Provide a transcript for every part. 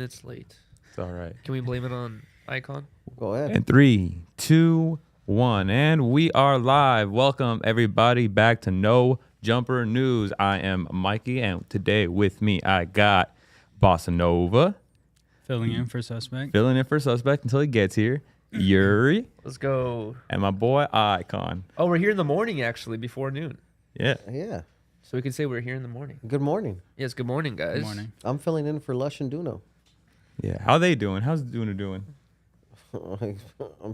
minutes late. It's all right. Can we blame it on Icon? Go ahead. And 3, 2, 1, and we are live. Welcome everybody back to No Jumper News. I am Mikey, and today with me I got Bossa Nova. Filling in for Suspect Until he gets here. Yuri. Let's go. And my boy Icon. Oh, we're here in the morning, actually, before noon. Yeah. Yeah. So we can say we're here in the morning. Good morning. Yes, good morning, guys. Good morning. I'm filling in for Lush and Duno. Yeah. How they doing? How's Duna doing?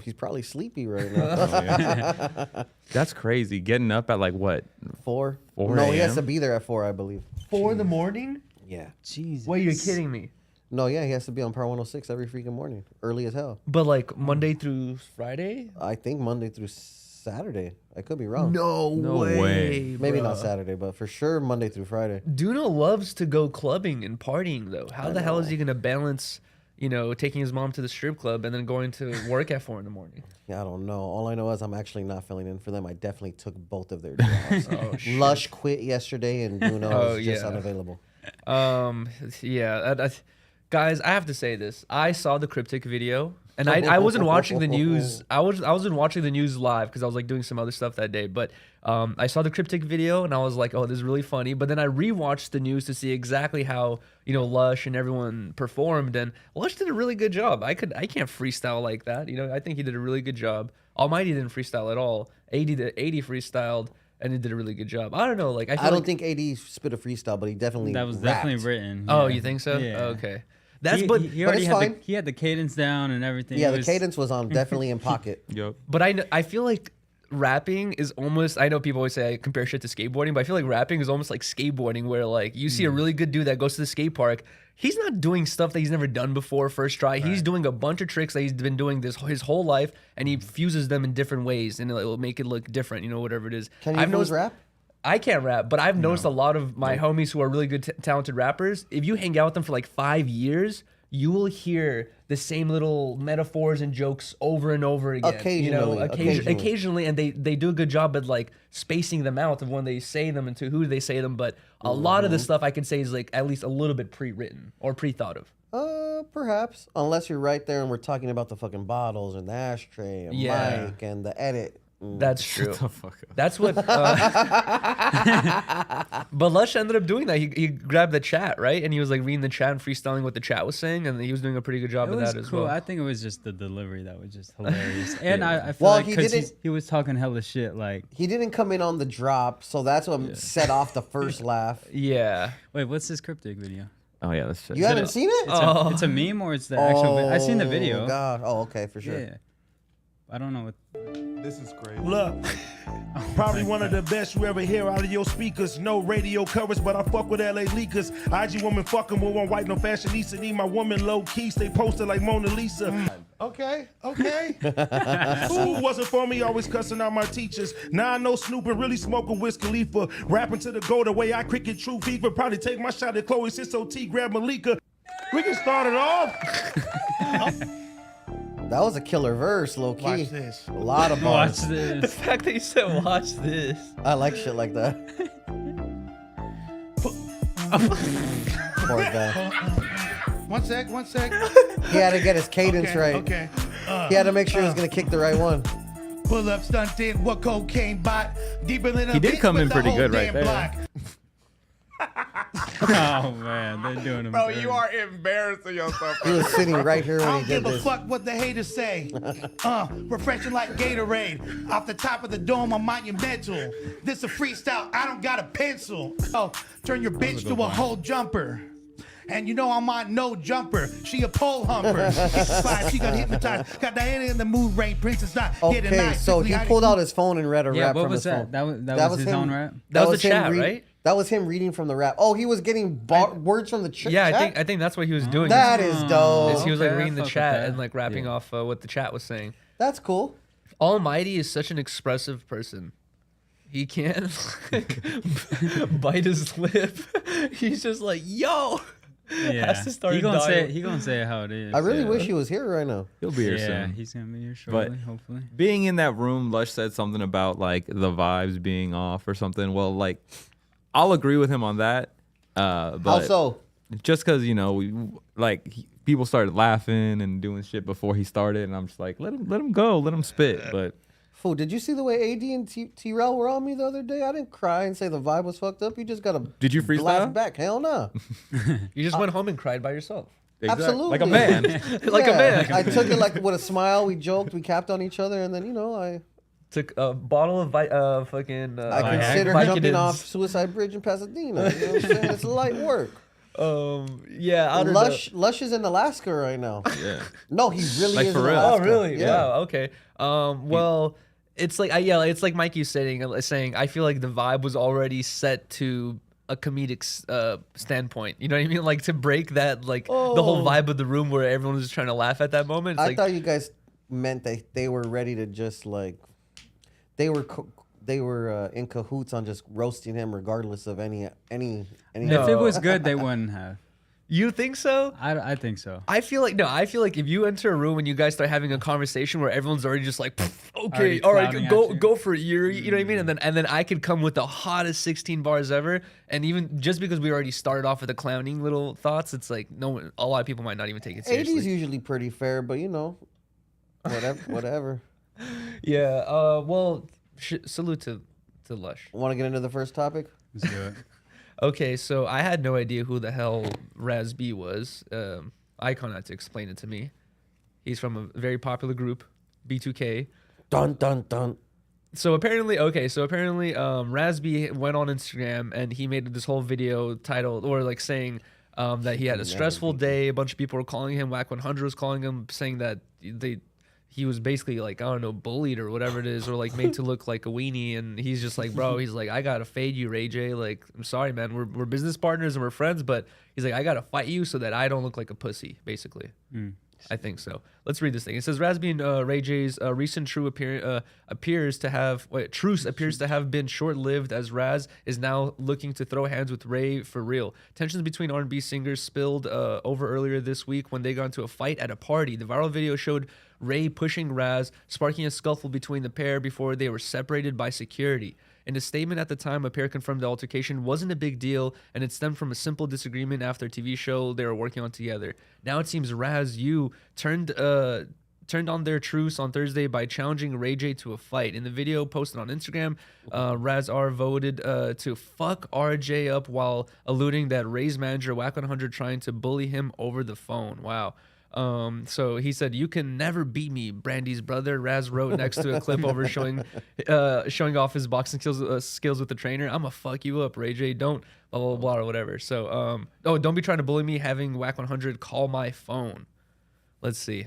He's probably sleepy right now. Oh, yeah. That's crazy. Getting up at like what? 4? 4 No, he has a.m.? to be there at 4, I believe. 4 in the morning? Yeah. Jesus. Wait, you're kidding me. No, yeah, he has to be on Power 106 every freaking morning. Early as hell. But like Monday through Friday? I think Monday through Saturday. I could be wrong. No way. Maybe bruh. not Saturday, but for sure Monday through Friday. Duno loves to go clubbing and partying, though. How the hell is he going to balance, taking his mom to the strip club and then going to work at 4 in the morning? Yeah, I don't know. All I know is I'm actually not filling in for them. I definitely took both of their jobs. Oh, shit. Lush quit yesterday, and Duno is just yeah. unavailable. Yeah. Guys, I have to say this. I saw the Cryptic video, and I wasn't watching the news. I wasn't watching the news live because I was like doing some other stuff that day. But I saw the Cryptic video, and I was like, oh, this is really funny. But then I rewatched the news to see exactly how Lush and everyone performed, and Lush did a really good job. I can't freestyle like that. I think he did a really good job. Almighty didn't freestyle at all. 80 freestyled. And he did a really good job. I don't know, like I don't think AD spit a freestyle, but he definitely That was rapped. definitely written. Oh, yeah. you think so? Yeah. Okay. That's He but already it's had fine. he had the cadence down and everything. Yeah, It the was- cadence was on, definitely in pocket. Yep. But I feel like rapping is almost, I know people always say I compare shit to skateboarding, but I feel like rapping is almost like skateboarding, where like you see a really good dude that goes to the skate park. He's not doing stuff that he's never done before first try. Right. He's doing a bunch of tricks that he's been doing his whole life, and he fuses them in different ways, and it'll make it look different, whatever it is. Can you noticed rap? I can't rap, but I've noticed a lot of my homies who are really good, talented rappers. If you hang out with them for like 5 years, you will hear the same little metaphors and jokes over and over again. Occasionally, and they do a good job at like spacing them out of when they say them and to who they say them. But a lot of the stuff I can say is like at least a little bit pre-written or pre-thought of. Perhaps. Unless you're right there and we're talking about the fucking bottles and the ashtray and mic and the edit. That's true. Shut the fuck up. That's what. But Lush ended up doing that. He grabbed the chat, right? And he was like reading the chat and freestyling what the chat was saying, and he was doing a pretty good job of that as cool. well. I think it was just the delivery that was just hilarious. And I feel Well, like he 'cause didn't- he was talking hella shit. Like, He didn't come in on the drop, so that's what set off the first laugh. Yeah. wait, what's this Cryptic video? Oh yeah, that's shit. You haven't seen it? It's a meme or it's the actual? I seen the video. Oh, God. Oh, okay, for sure. Yeah. I don't know what. This is crazy. Look, probably one of the best you ever hear out of your speakers. No radio coverage, but I fuck with LA leakers. IG woman fucking with one white, no fashionista. Need my woman low key, stay posted like Mona Lisa. Okay. School wasn't for me, always cussing out my teachers. Now I know snooping, really smoking Wiz Khalifa. Rapping to the goal the way I cricket true fever. Probably take my shot at Chloe since OT, grab Malika. We can start it off. That was a killer verse, low key. Watch this. A lot of Watch bars. The this. fact that you said watch this. I like shit like that. Poor guy. One sec. He had to get his cadence right. Okay. He had to make sure he was going to kick the right one. Pull up stunted, what cocaine bot? Deeper than a He did bitch come with in the pretty whole good right damn there. block. Oh man, they're doing him. Bro, dirty. you are embarrassing yourself. He was sitting right here I when don't he did give a this. fuck what the haters say. Refreshing like Gatorade. Off the top of the dome, I'm monumental. This a freestyle, I don't got a pencil. Oh, turn your bitch to a whole jumper. And I'm on no jumper. She a pole humper. Five, she got hypnotized. Got Diana in the mood ring. Princess not getting Okay, nice. so he pulled out his phone and read a Yeah, rap what from was his phone. that? That was his own rap. That was the him chat, right? That was him reading from the rap. Oh, he was getting words from the chat? Yeah, I think that's what he was doing. That is dope. He was like Okay, reading the fuck with chat that. and like rapping off what the chat was saying. That's cool. Almighty is such an expressive person. He can't like, bite his lip. He's just like, yo. Yeah, Has to start he gonna say dying. he gonna say it how it is. I really yeah. wish he was here right now. He'll be here Yeah, soon. he's gonna be here shortly, But- hopefully. Being in that room, Lush said something about like the vibes being off or something. Well, like I'll agree with him on that. But How so? just because we like people started laughing and doing shit before he started, and I'm just like, let him go, let him spit. But Fool, did you see the way AD and T-Rel were on me the other day? I didn't cry and say the vibe was fucked up. You just got to did you laugh freestyle? back. Hell no. You just went home and cried by yourself. Absolutely. Like a man. Like a man. I took it like with a smile. We joked. We capped on each other. And then, I Took a bottle of fucking. I consider Vicodins. jumping off Suicide Bridge in Pasadena. You know what I'm saying? It's light work. Yeah, I don't Lush is in Alaska right now. Yeah. No, he really Like is for in real? Alaska. Oh, really? Yeah. Wow. Okay. Well, it's like it's like Mikey saying. I feel like the vibe was already set to a comedic standpoint. You know what I mean? Like to break that, like the whole vibe of the room where everyone was just trying to laugh at that moment. It's I thought you guys meant that they were ready to just like they were in cahoots on just roasting him regardless of any. No. If it was good, they wouldn't have. You think so? I think so. I feel like if you enter a room and you guys start having a conversation where everyone's already just like, okay, Already all right, clowning at you. go for it, Yuri. You know what I mean? And then I could come with the hottest 16 bars ever, and even just because we already started off with the clowning little thoughts, it's like a lot of people might not even take it seriously. 80's usually pretty fair, but whatever. Yeah. Well, salute to Lush. Want to get into the first topic? Let's do it. Okay, so I had no idea who the hell Raz B was. Icon had to explain it to me. He's from a very popular group, B2K. Dun dun dun. So apparently, Raz B went on Instagram and he made this whole video titled or like saying that he had a stressful day. A bunch of people were calling him. Whack 100 was calling him, saying that he was basically like, I don't know, bullied or whatever it is, or like made to look like a weenie. And he's just like, bro, he's like, I gotta fade you, Ray J. Like, I'm sorry, man. We're business partners and we're friends, but he's like, I gotta fight you so that I don't look like a pussy, basically. I think so. Let's read this thing. It says Razby and Ray J's recent truce appears to have been short-lived, as Raz is now looking to throw hands with Ray for real. Tensions between R&B singers spilled over earlier this week when they got into a fight at a party. The viral video showed Ray pushing Raz, sparking a scuffle between the pair before they were separated by security. In a statement at the time, a pair confirmed the altercation wasn't a big deal and it stemmed from a simple disagreement after a TV show they were working on together. Now it seems Raz U turned on their truce on Thursday by challenging Ray J to a fight. In the video posted on Instagram, Raz R voted to fuck RJ up while alluding that Ray's manager, Whack 100, trying to bully him over the phone. Wow. So he said, "You can never beat me, Brandy's brother." Raz wrote next to a clip over showing off his boxing skills with the trainer. "I'ma fuck you up, Ray J. Don't blah blah blah or whatever." So don't be trying to bully me. Having Whack 100 call my phone. Let's see.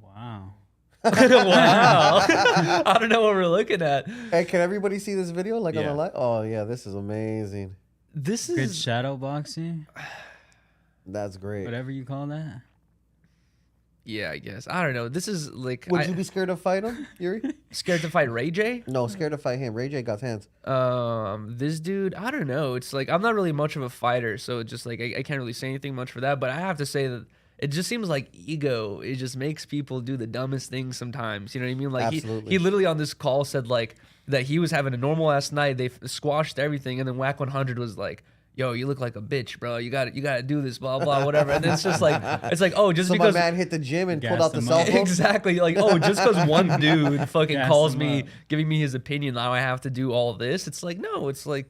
Wow. Wow. I don't know what we're looking at. Hey, can everybody see this video? Like on Yeah. the light? Oh yeah, this is amazing. This Good is shadow boxing, That's great. whatever you call that. yeah, I guess. I don't know. This is like Would you be scared to fight him, Yuri? scared to fight Ray J? No, scared to fight him. Ray J got hands. This dude, I don't know. It's like I'm not really much of a fighter, so it's just like I can't really say anything much for that. But I have to say that it just seems like ego. It just makes people do the dumbest things sometimes. You know what I mean? Like Absolutely. he literally on this call said like that he was having a normal ass night. They squashed everything, and then Whack 100 was like, "Yo, you look like a bitch, bro. You got to do this, blah blah whatever." And then it's just like oh, just So because my man hit the gym and Gas pulled out the him cell up. phone. exactly like just because one dude fucking Gas calls him me up. giving me his opinion, now I have to do all this. It's like no, it's like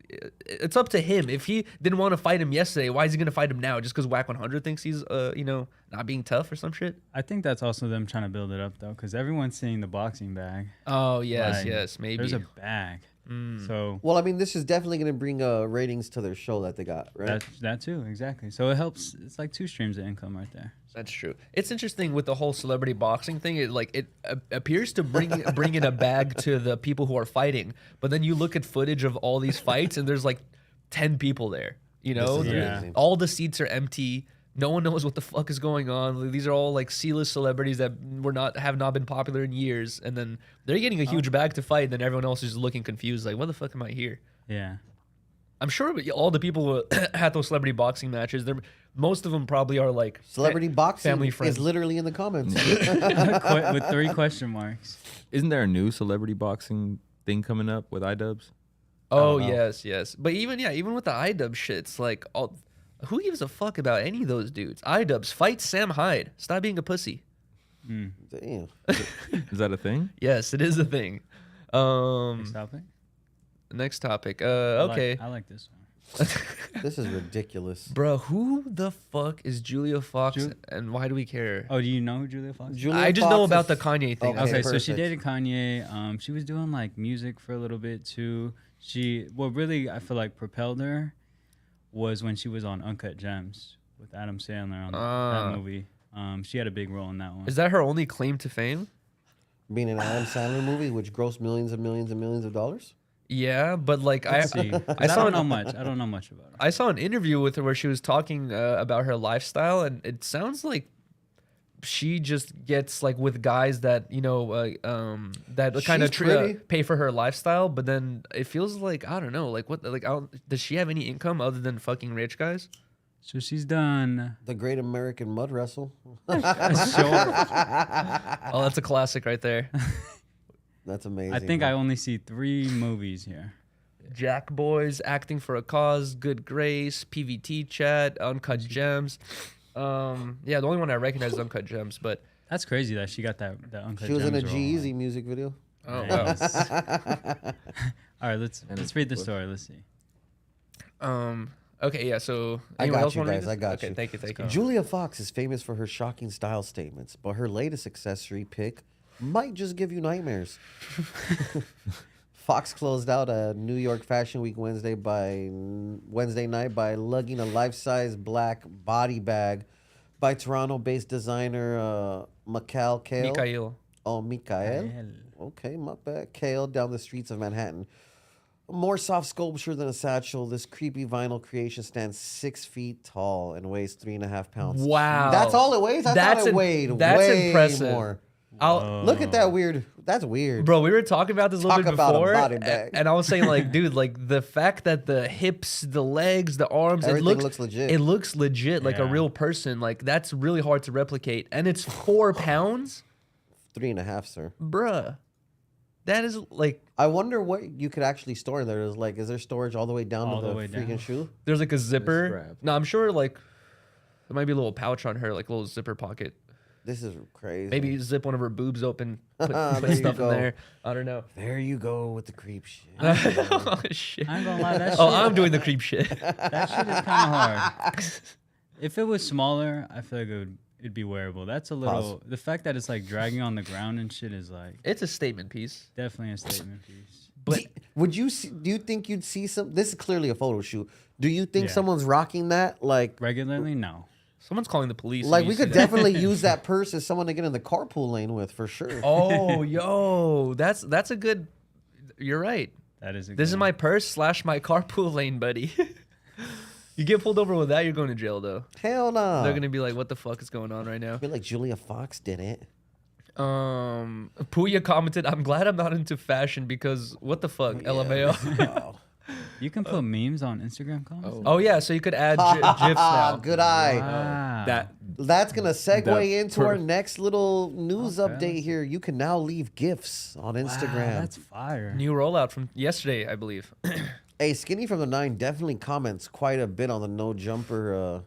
it's up to him. If he didn't want to fight him yesterday, why is he gonna fight him now? Just because Whack 100 thinks he's not being tough or some shit? I think that's also them trying to build it up though, because everyone's seeing the boxing bag. Oh yes, Like, yes, maybe. There's a bag. So Well, I mean, this is definitely going to bring ratings to their show that they got, right? that too, exactly. So it helps. It's like two streams of income right there. That's true. It's interesting with the whole celebrity boxing thing. It appears to bring in a bag to the people who are fighting, but then you look at footage of all these fights and there's like 10 people there. You know, This is Yeah. amazing. all the seats are empty. No one knows what the fuck is going on. These are all like C-list celebrities that have not been popular in years, and then they're getting a huge bag to fight. And then everyone else is just looking confused, like, "What the fuck am I here?" Yeah. I'm sure all the people who had those celebrity boxing matches, most of them probably are like Celebrity boxing family friends. is literally in the comments. With 3 question marks. Isn't there a new celebrity boxing thing coming up with iDubbbz? Oh don't know. yes. But even with the iDub shit, it's like Who gives a fuck about any of those dudes? iDubbbz, fight Sam Hyde. Stop being a pussy. Damn. Is that a thing? Yes, it is a thing. Next topic. Next topic. Okay. I like this one. This is ridiculous. Bro, who the fuck is Julia Fox and why do we care? Oh, do you know who Julia Fox is? Julia I just Fox know is- about the Kanye thing. Okay. Okay, so she perfect. dated Kanye. She was doing like music for a little bit too. What really I feel like propelled her was when she was on Uncut Gems with Adam Sandler on that movie. She had a big role in that one. Is that her only claim to fame? Being an Adam Sandler movie, which grossed millions and millions and millions of dollars. Yeah, but like Let's see. 'Cause I don't know much. I don't know much about her. I saw an interview with her where she was talking about her lifestyle, and it sounds like she just gets like with guys that that kind of She's pretty. pay for her lifestyle, but then it feels like I don't know, like what, like does she have any income other than fucking rich guys? So she's done. The Great American Mud Wrestle. Oh, that's a classic right there. That's amazing. I think I only see 3 movies here. Jack Boys, Acting for a Cause, Good Grace, PVT Chat, Uncut Gems. Yeah, the only one I recognize is Uncut Gems, but That's crazy that she got that Uncut She was in a Gems role, G-Eazy like- music video. oh wow. Nice. All right, let's read the story. Let's see. Okay, yeah. So I anyone got else you wanna read guys. this? I got okay, you. Thank you. Thank you. Julia Fox is famous for her shocking style statements, but her latest accessory pick might just give you nightmares. Fox closed out a New York Fashion Week Wednesday night by lugging a life-size black body bag by Toronto-based designer Mikhail Kale. Mikhail. Oh, Mikhail. Okay, my bad. Kale down the streets of Manhattan. More soft sculpture than a satchel, this creepy vinyl creation stands 6 feet tall and weighs 3.5 pounds. Wow. That's all it weighs? I thought it weighed That's way impressive. more. Look Look at that weird. That's weird. Bro, we were talking about this a little Talk bit about a before, body bag. and I was saying like, dude, like the fact that the hips, the legs, the arms, Everything looks legit. It looks legit, like a Yeah. real person. Like that's really hard to replicate, and it's 4 pounds, 3.5, sir. bruh. That is like I wonder what you could actually store in there. Is there storage all the way down All to the the way freaking down. shoe? there's like a zipper. strap. No, I'm sure like there might be a little pouch on her, like a little zipper pocket. This is crazy. Maybe zip one of her boobs open, put There you stuff in go. there. I don't know. There you go with the creep shit. Oh shit. I ain't gonna lie, that shit, Oh, I'm doing the creep shit. that shit is kind of hard. If it was smaller, I feel like it'd be wearable. That's a little. The fact that it's like dragging on the ground and shit is like It's a statement piece. definitely a statement piece. But Would you see? Do you think you'd see some? This is clearly a photo shoot. Do you think Yeah. someone's rocking that? Like Regularly, no. someone's calling the police. Like when we you see could that. definitely use that purse as someone to get in the carpool lane with for sure. Oh, yo, that's a good. You're right. That is. This is my purse / my carpool lane, buddy. You get pulled over with that, you're going to jail though. Hell no. They're gonna be like, "What the fuck is going on right now?" I feel like Julia Fox did it. Puya commented, "I'm glad I'm not into fashion because what the fuck, LMAO." You can put memes on Instagram comments. Oh yeah, so you could add gifs now. Good eye. Wow. That's gonna segue The into our per- next little news Okay, update here. You can now leave gifts on Instagram. That's fire. New rollout from yesterday, I believe. Hey, Skinny from the 9 definitely comments quite a bit on the no jumper,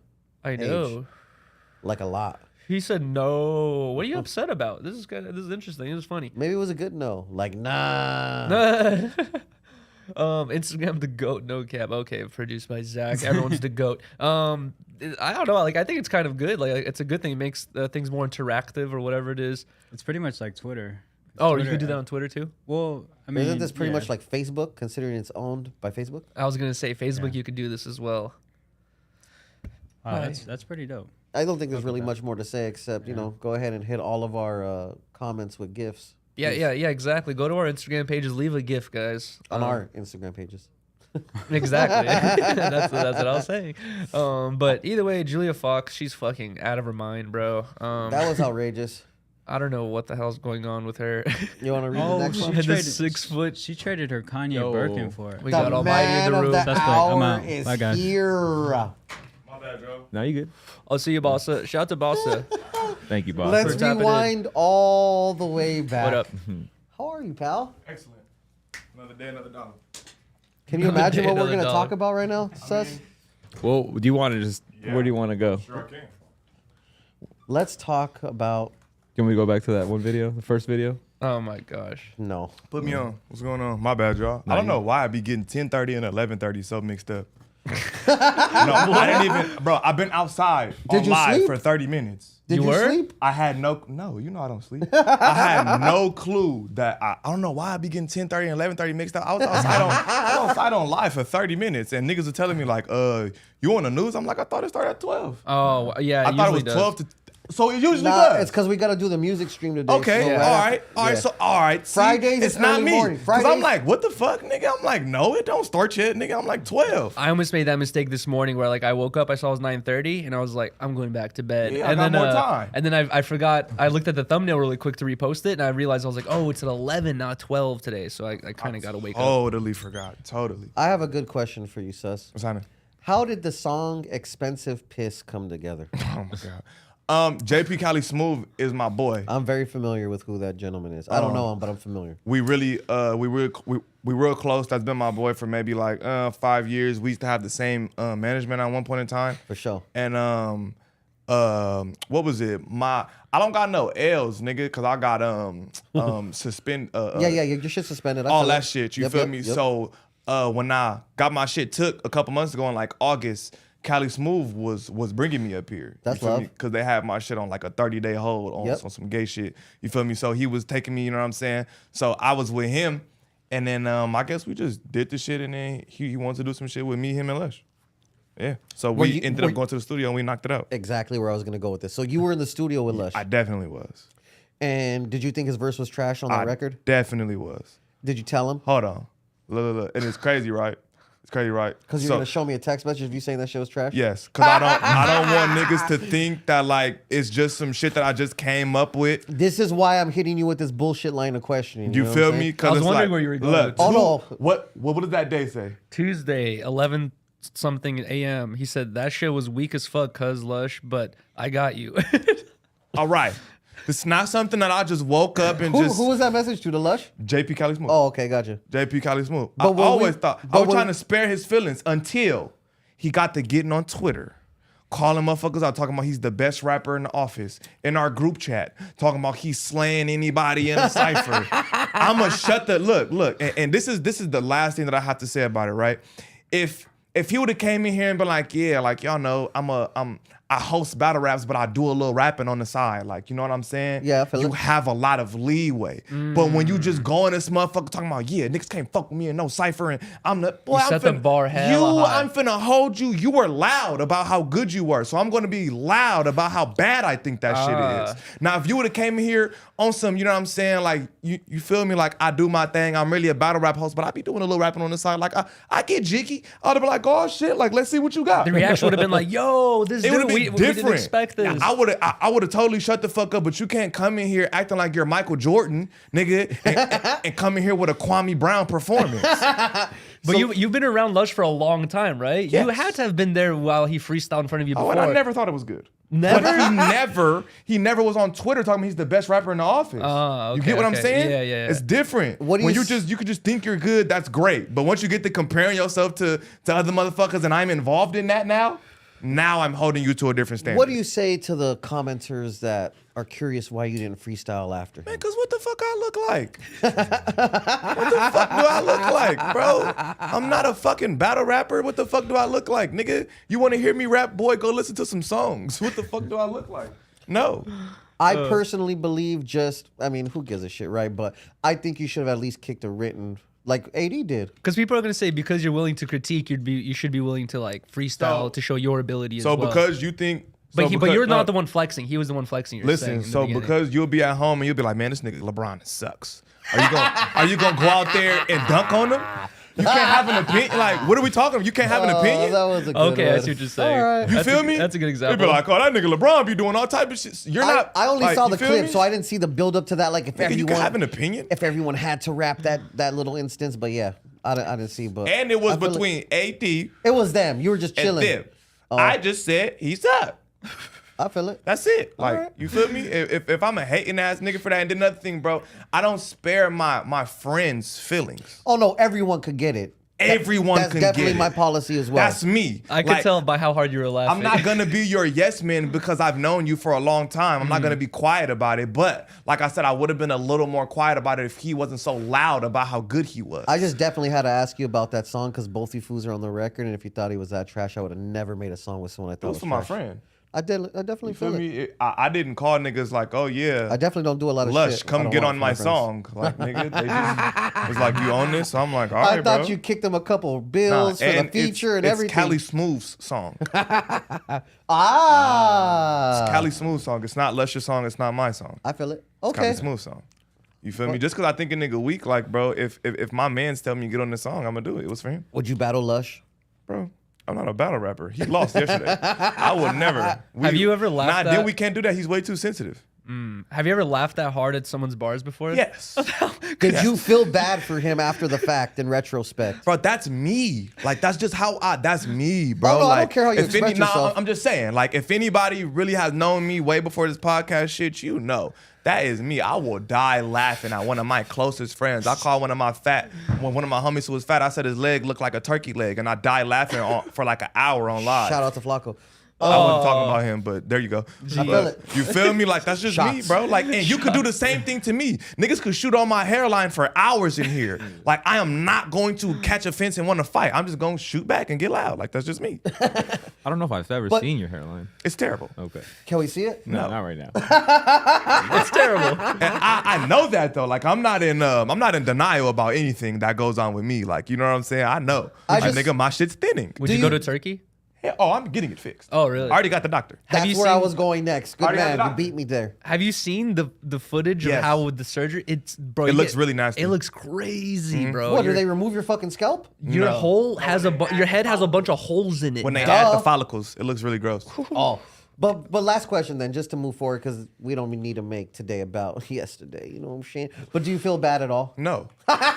I know. like a lot. He said no. What are you upset about? This is good. This is interesting. This is funny. Maybe it was a good no. Like nah. Instagram the goat, no cap. Okay, produced by Zach. Everyone's the goat. I don't know. Like I think it's kind of good. Like it's a good thing. It makes things more interactive or whatever it is. It's pretty much like Twitter. Oh, Twitter, you could do that on Twitter too. Well, I mean, Isn't this pretty yeah. much like Facebook, considering it's owned by Facebook? I was gonna say Facebook. Yeah. You could do this as well. Wow, that's pretty dope. I don't think there's really much more to say except, you know, go ahead and hit all of our comments with gifts. Yeah, exactly. Go to our Instagram pages. Leave a gift, guys. On our Instagram pages. Exactly. that's what I was saying. But either way, Julia Fox, she's fucking out of her mind, bro. That was outrageous. I don't know what the hell's going on with her. You want to read Oh, the next she one? And the traded 6 foot. She traded her Kanye Yo. Birkin for it. We The got Almighty in man the of room. the That's good. I'm hour out. is Bye, guys. here. My bad, Joe. Now you good? I'll see you, Bossa. Shout out to Bossa. Thank you, boss. Let's for tapping in. rewind all the way back. What up? How are you, pal? Excellent. Another day, another dollar. Can you imagine what Another we're going to dollar. talk about right now, Sus? Well, do you want to just? Where do you want to go? Sure I can. Let's talk about Can we go back to that one video, the first video? Oh my gosh. no. Put me on. What's going on? My bad, y'all. I don't know why I be getting 10:30 and 11:30 so mixed up. No, I didn't even, bro. I've been outside Did on you live sleep? for 30 minutes. Did You you were? sleep? I had no, you know I don't sleep. I had no clue that I don't know why I be getting 10:30 and 11:30 mixed up. I was outside on live for 30 minutes and niggas were telling me like, you on the news? I'm like, I thought it started at 12. Oh yeah. I thought it was usually 12 to, so it usually Nah, does. it's because we got to do the music stream today. Okay, so all right. So, all right. See, Fridays it's is not early me. morning. Because I'm Fridays- like, what the fuck, nigga? I'm like, no, it don't start yet, nigga. I'm like 12. I almost made that mistake this morning where like I woke up, I saw it was 9:30, and I was like, I'm going back to bed. Yeah, I and got then more time. And then I forgot. I looked at the thumbnail really quick to repost it, and I realized I was like, oh, it's at 11, not 12 today. So I kind of got to wake up. Totally forgot. Totally. I have a good question for you, Sus. What's happening? How did the song "Expensive Piss" come together? Oh my god. JP Cali Smooth is my boy. I'm very familiar with who that gentleman is. I don't know him, but I'm familiar. We really we real close. That's been my boy for maybe like 5 years. We used to have the same management at one point in time. For sure. And what was it? I don't got no L's, nigga, cause I got suspend. Yeah, your shit suspended. I All feel that it. shit. You Yep, feel yep, me? yep. So when I got my shit took a couple months ago in like August, Cali Smooth was bringing me up here. That's you feel love. me? Because they had my shit on like a 30-day hold on, Yep. on some gay shit. You feel me? So he was taking me, you know what I'm saying? So I was with him, and then I guess we just did the shit, and then he wanted to do some shit with me, him, and Lush. Yeah. So Were we you- ended were up going to the studio and we knocked it out. Exactly where I was gonna go with this. So you were in the studio with Lush, I definitely was. and did you think his verse was trash on that I record? definitally was. Did you tell him? Hold on. Look. And it's crazy, right? It's crazy, right? Because you're So- gonna show me a text message of you saying that shit was trash. Yes, because I don't want niggas to think that like it's just some shit that I just came up with. This is why I'm hitting you with this bullshit line of questioning. You know feel what I'm me? saying? Because I was it's wondering like, where you were going look, with this. Oh, no. what did that day say? Tuesday, 11 something a.m. He said that shit was weak as fuck, cuz Lush, but I got you. All right, it's not something that I just woke up and Who just was that message to? The Lush? JP Cali Smooth. Oh, okay, gotcha. JP Cali Smooth. I But when always we- thought but I was when- trying to spare his feelings until he got to getting on Twitter, calling motherfuckers out, talking about he's the best rapper in the office, in our group chat, talking about he's slaying anybody in a cipher. I'ma shut the look, and this is the last thing that I have to say about it, right? If he would have came in here and been like, yeah, like y'all know, I host battle raps, but I do a little rapping on the side. Like, you know what I'm saying? Yeah, I feel you it. have a lot of leeway. But when you just go in this motherfucker talking about, yeah, niggas can't fuck with me and no cipher, and I'm the boy, You I'm set the finna, bar hella high. I'm finna hold you. You were loud about how good you were. So I'm gonna be loud about how bad I think that shit is. Now, if you would have came in here on some, you know what I'm saying, like you feel me, like I do my thing. I'm really a battle rap host, but I be doing a little rapping on the side. Like I get jiggy. I'd have been like, oh shit, like let's see what you got. The reaction would have been like, yo, this It would dude, have we been didn't different. expect this. I would have totally shut the fuck up, but you can't come in here acting like you're Michael Jordan, nigga, and come in here with a Kwame Brown performance. But you've been around Lush for a long time, right? Yes. You had to have been there while he freestyled in front of you Oh, before. and I never thought it was good. Never? But he never was on Twitter talking about he's the best rapper in the office. Oh, You okay, get what I'm okay. saying? Yeah. It's different. What do when you you could just think you're good, that's great. But once you get to comparing yourself to other motherfuckers and I'm involved in that now I'm holding you to a different standard. What do you say to the commenters that are curious why you didn't freestyle after him? Man, cause what the fuck I look like? What the fuck do I look like, bro? I'm not a fucking battle rapper. What the fuck do I look like, nigga? You want to hear me rap, boy? Go listen to some songs. What the fuck do I look like? No. I personally believe who gives a shit, right? But I think you should have at least kicked a written, like AD did. Because people are gonna say because you're willing to critique, you should be willing to like freestyle to show your ability as So well. because you think, but because- you're no, not the one flexing. He was the one flexing. You're saying Listen, in the so beginning. because you'll be at home and you'll be like, man, this nigga LeBron sucks. Are you gonna go out there and dunk on him? You can't have an opinion. Like, what are we talking about? You can't have an opinion? That was a good Okay, I one. see what you're saying. All right. You That's feel a- me? that's a good They example. be like, oh, that nigga LeBron be doing all type of shit. You're not. I only like, saw you the feel clip, me? so I didn't see the build up to that. Like if Nigga, you everyone can have an opinion. if everyone had to rap that little instance, but yeah, I didn't see. But And it was I feel between AD it was them. You were just and chilling. them. I just said he's up. I feel it. That's it. Like, right. you feel me? If I'm a hating ass nigga for that, and then another thing, bro, I don't spare my friends' feelings. Oh no, everyone could get it. Everyone That's can definitely get my it. policy as well. That's me. I could Like, tell by how hard you were laughing. I'm not gonna be your yes man because I've known you for a long time. I'm not gonna be quiet about it. But like I said, I would have been a little more quiet about it if he wasn't so loud about how good he was. I just definitely had to ask you about that song because both you fools are on the record, and if you thought he was that trash, I would have never made a song with someone I thought it was for my trash. friend. I definitely You feel feel it. me? I didn't call niggas like, oh yeah. I definitely don't do a lot of Lush, shit. I come don't get want on for my friends. song. Like, nigga, they just was like, you own this? So I'm like, all right, I thought bro. you kicked him a couple bills for the feature and everything. It's Cali Smooth's song. Ah, It's Cali Smooth song. It's not Lush's song. It's not my song. I feel it. It's Cali Okay. Smooth song. You feel me? Just because I think a nigga weak, like, bro, if my mans tell me to get on this song, I'm going to do it. It was for him. Would you battle Lush? Bro, I'm not a battle rapper. He lost yesterday. I would never. Have you ever laughed Nah, at- then we can't do that. He's way too sensitive. Have you ever laughed that hard at someone's bars before? Yes. Did you feel bad for him after the fact in retrospect? Bro, that's me. Like, that's just how that's me, bro. Oh, no, I like, don't care how you if express yourself. I'm just saying, like, if anybody really has known me way before this podcast shit, you know. That is me. I will die laughing at one of my closest friends. I call one of my homies who was fat, I said his leg looked like a turkey leg, and I died laughing for like an hour on live. Shout out to Flacco. I wasn't talking about him, but there you go. I feel it. You feel me? Like, that's just me, Shots. bro. Like, and you could do the same thing to me. Niggas could shoot on my hairline for hours in here. Like, I am not going to catch offense and want to fight. I'm just going to shoot back and get loud. Like, that's just me. I don't know if I've ever But- seen your hairline. It's terrible. Okay. Can we see it? No, not right now. It's terrible. And I know that though. Like, I'm not in denial about anything that goes on with me. Like, you know what I'm saying? I know. I Like, just- nigga, my shit's thinning. Would Do you go you- to Turkey? Yeah, oh, I'm getting it fixed. Oh, really? I already got the doctor. Have That's you where I seen- was going next. Good Already got man. the You doctor. beat me there. Have you seen the footage Yes. of how with the surgery? It's bro. It you looks get- really nasty. It looks crazy, bro. What, do Your- they remove your fucking scalp? Your No. hole has your head has a bunch of holes in it. When they now. add the follicles, it looks really gross. Oh. But last question then, just to move forward, because we don't need to make today about yesterday. You know what I'm saying? But do you feel bad at all? No.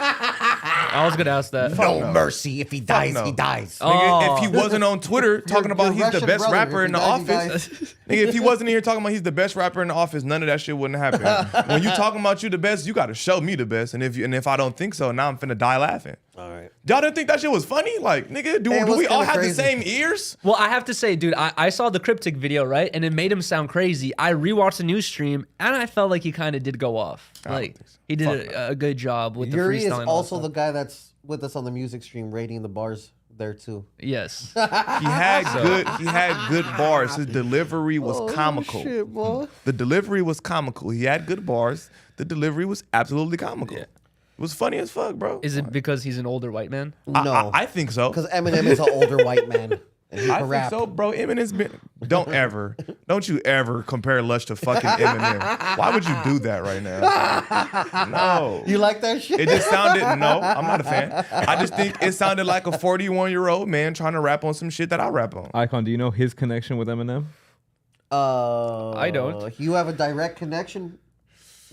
I was gonna ask that. No mercy. If he dies, no. he dies. Nigga, if he wasn't on Twitter talking about your he's the Russian best brother, rapper if in he the dies, he office, nigga, if he wasn't here talking about he's the best rapper in the office, none of that shit wouldn't happen. When you talking about you the best, you got to show me the best. And if I don't think so, now I'm finna die laughing. All right. Y'all didn't think that shit was funny? Like, nigga, do Hey, it we was all kinda have crazy. the same ears? Well, I have to say, dude, I saw the Cryptic video, right? And it made him sound crazy. I rewatched the news stream, and I felt like he kind of did go off. don't Like, think so. he did a good job with Yuri the is freestyling. and also all the that guy that's with us on the music stream rating the bars there too. stuff. Yes. He had good bars. His delivery was comical. Oh, Shit, boy. The delivery was comical. He had good bars. The delivery was absolutely comical. Yeah. It was funny as fuck, bro. Is it because he's an older white man? No. I think so. Because Eminem is an older white man. And he I can think rap. so, bro. Eminem's been. Don't you ever compare Lush to fucking Eminem. Why would you do that right now? No. You like that shit? It just sounded, no, I'm not a fan. I just think it sounded like a 41-year-old man trying to rap on some shit that I rap on. Icon, do you know his connection with Eminem? I don't. You have a direct connection?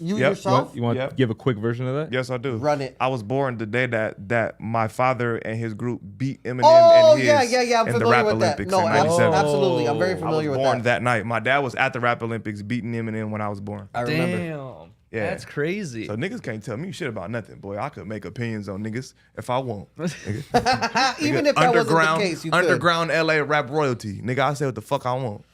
You Yep. yourself? You want Yep. to give a quick version of that? Yes, I do. Run it. I was born the day that my father and his group beat Eminem Oh, and his yeah. I'm in the familiar Rap with that. Olympics No, in 97. absolutely. I'm very I was familiar with born that. that night. My dad was at the Rap Olympics beating Eminem when I was born. I remember. Damn. Yeah. That's crazy. So niggas can't tell me shit about nothing, boy. I could make opinions on niggas if I want. Even if that wasn't the case, you could. underground LA rap royalty, nigga. I say what the fuck I want.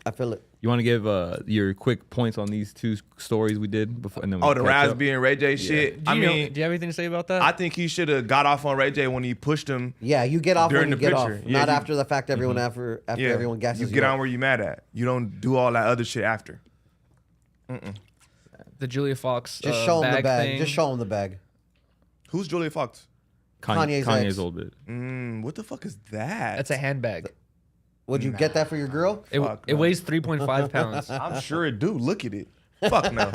I feel it. You want to give your quick points on these two stories we did before? And then we Oh, the catch up? Raspy and Ray J shit. do I you know, mean, do you have anything to say about that? I think he should have got off on Ray J when he pushed him. Yeah, you get off During when you the get off. picture. Yeah, Not you- after the fact, everyone after Yeah, everyone gasses you you get up. on where you mad at. You don't do all that other shit after. the Julia Fox Just show him the bag bag. thing. Just show him the bag. Who's Julia Fox? Kanye's Kanye's ex. old bit. What the fuck is that? That's a handbag. Would you get that for your girl? It, Fuck it no. weighs 3.5 pounds. I'm sure it do. Look at it. Fuck no.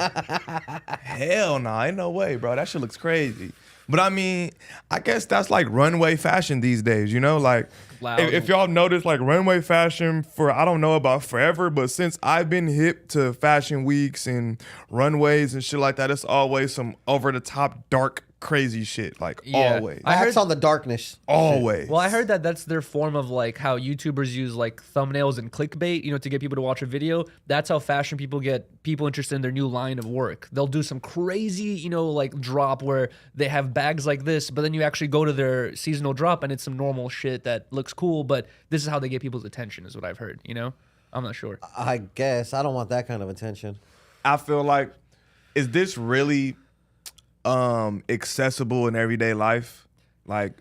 Hell no. Ain't no way, bro. That shit looks crazy. But I mean, I guess that's like runway fashion these days, you know? Like, Loud. if y'all notice, like runway fashion for, I don't know about forever, but since I've been hip to fashion weeks and runways and shit like that, it's always some over the top dark crazy shit, like Yeah. always. I heard- Acts on the darkness. Always. Well, I heard that that's their form of like how YouTubers use like thumbnails and clickbait, to get people to watch a video. That's how fashion people get people interested in their new line of work. They'll do some crazy, like drop where they have bags like this, but then you actually go to their seasonal drop and it's some normal shit that looks cool, but this is how they get people's attention is what I've heard, I'm not sure. I guess I don't want that kind of attention. I feel like, is this really accessible in everyday life? Like,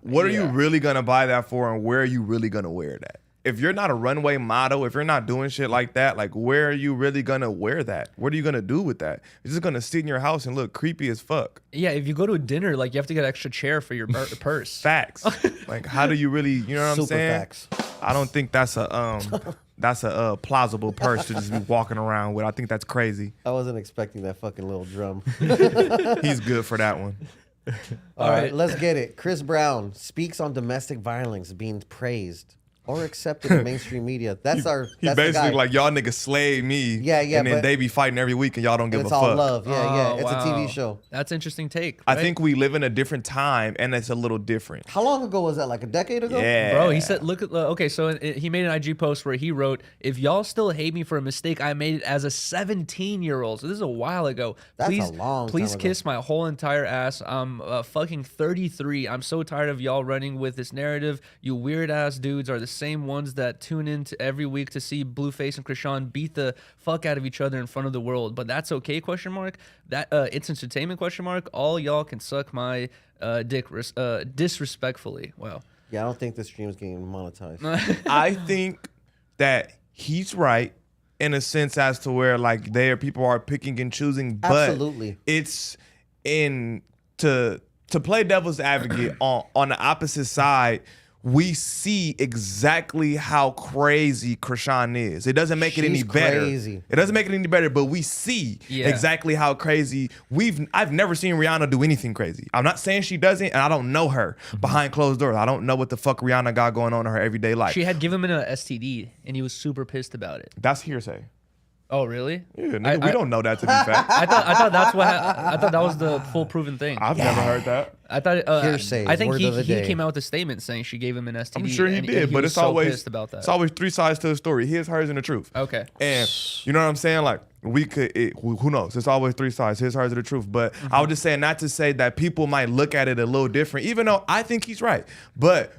what are you really gonna buy that for, and where are you really gonna wear that? If you're not a runway model, if you're not doing shit like that, like, where are you really gonna wear that? What are you gonna do with that? You're just gonna sit in your house and look creepy as fuck. Yeah, if you go to a dinner, like you have to get an extra chair for your purse. Facts. Like, how do you really, you know what I'm Super saying? facts. I don't think that's a plausible purse to just be walking around with. I think that's crazy. I wasn't expecting that fucking little drum. He's good for that one. All right, let's get it. Chris Brown speaks on domestic violence being praised or accepted in mainstream media. That's He that's basically the guy. like, y'all niggas slay me. Yeah, And then but- they be fighting every week and y'all don't give It's a all fuck. love. Yeah. Oh, It's a TV wow. show. That's an interesting take. I right? think we live in a different time and it's a little different. How long ago was that? Like a decade ago? Yeah. Bro, he said, look at, okay, so he made an IG post where he wrote, if y'all still hate me for a mistake I made it as a 17-year-old. So this is a while ago. That's please, a long Please time ago. kiss my whole entire ass. I'm fucking 33. I'm so tired of y'all running with this narrative. You weird ass dudes are the same ones that tune in to every week to see Blueface and Krishan beat the fuck out of each other in front of the world. But that's okay, question mark. That it's entertainment, question mark. All y'all can suck my dick disrespectfully. Wow. Yeah, I don't think this stream is getting monetized. I think that he's right in a sense as to where like people are picking and choosing, but Absolutely. it's in to play devil's advocate on the opposite side. We see exactly how crazy Krishan is. It doesn't make it any She's better. crazy. It doesn't make it any better, but we see Yeah. exactly how crazy I've never seen Rihanna do anything crazy. I'm not saying she doesn't, and I don't know her behind closed doors. I don't know what the fuck Rihanna got going on in her everyday life. She had given him an STD, and he was super pissed about it. That's hearsay. Oh, really? Yeah, nigga, we don't know that to be fact. I thought that's what I thought that was the full proven thing. I've never heard that. I thought Hearsay, I think word he of the day. came out with a statement saying she gave him an STD. I'm sure he and did, but was it's so always pissed about that. It's always three sides to the story: his, hers, and the truth. Okay. And you know what I'm saying? Like who knows? It's always three sides: his, hers, and the truth. But I was just saying, not to say that people might look at it a little different, even though I think he's right. But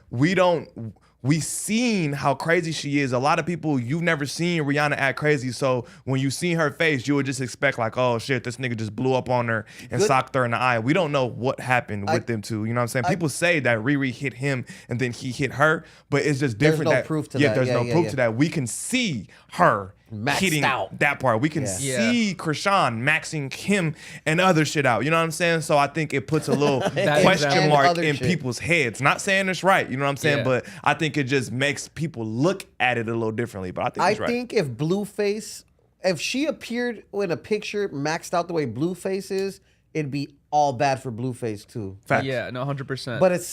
we seen how crazy she is. A lot of people, you've never seen Rihanna act crazy. So when you see her face, you would just expect like, oh shit, this nigga just blew up on her and socked her in the eye. We don't know what happened with them two. You know what I'm saying? People say that Riri hit him and then he hit her, but it's just different. There's no proof to yeah, that. There's Yeah, no yeah, proof yeah. to that. We can see her Maxed hitting out. that part. We can Yeah. see Krishan maxing him and other shit out. You know what I'm saying? So I think it puts a little That question example. mark Other in shit. people's heads. Not saying it's right, you know what I'm saying? Yeah. But I think it just makes people look at it a little differently. But I think I he's right. think if Blueface, if she appeared in a picture maxed out the way Blueface is, it'd be all bad for Blueface too. Facts. Yeah, no, 100%. But it's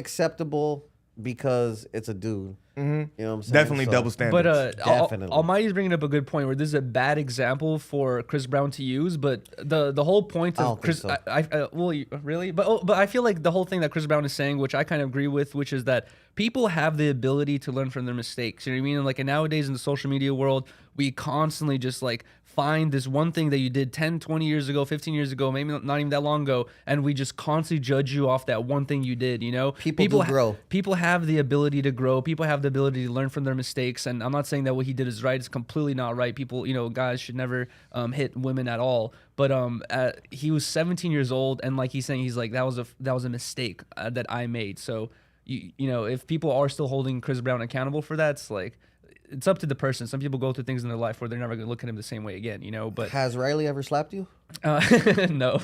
semi-acceptable because it's a dude. You know what I'm saying? Definitely So- double standards. But Definitely. Almighty's bringing up a good point where this is a bad example for Chris Brown to use. But the whole point I of don't Chris, think so. well, really, but I feel like the whole thing that Chris Brown is saying, which I kind of agree with, which is that people have the ability to learn from their mistakes. You know what I mean? And like, and nowadays in the social media world, we constantly just like find this one thing that you did 10, 20 years ago, 15 years ago, maybe not even that long ago, and we just constantly judge you off that one thing you did, you know? People do grow. People have the ability to grow. People have the ability to learn from their mistakes. And I'm not saying that what he did is right. It's completely not right. People, guys should never hit women at all. But he was 17 years old, and like he's saying, he's like, that was a mistake that I made. So if people are still holding Chris Brown accountable for that, it's like, it's up to the person. Some people go through things in their life where they're never gonna look at him the same way again, But Has Riley ever slapped you? no.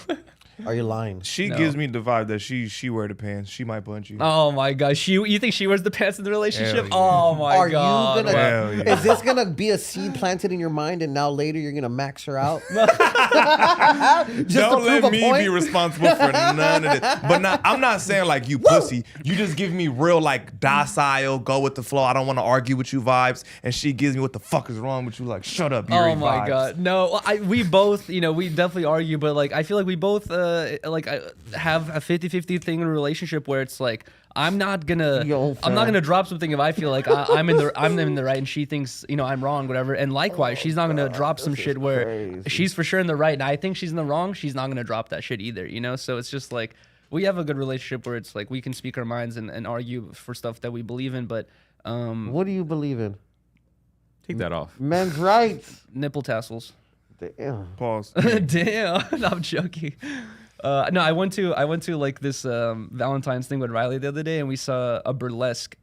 Are you lying? she No. gives me the vibe that she wear the pants. She might punch you. Oh my gosh, you think she wears the pants in the relationship? Hell yeah. Oh my Are god. you gonna? Hell yeah. Is this gonna be a seed planted in your mind, and now later you're gonna max her out? Just Don't to prove let a me point? be responsible for none of this. But I'm not saying like you pussy. You just give me real like docile, go with the flow. I don't want to argue with you vibes. And she gives me what the fuck is wrong with you? Like, shut up, Yuri Oh my vibes. god. No, we both, we definitely argue, but like I feel like we both have a 50-50 thing in a relationship where it's like I'm not gonna drop something if I feel like I'm in the right and she thinks I'm wrong, whatever. And likewise, she's not gonna drop some shit where she's for sure in the right and I think she's in the wrong. She's not gonna drop that shit either, So it's just like we have a good relationship where it's like we can speak our minds and argue for stuff that we believe in. But what do you believe in? Take that off. Men's rights. Nipple tassels. Damn. Pause. Damn, no, I'm joking. No, I went to like this Valentine's thing with Riley the other day, and we saw a burlesque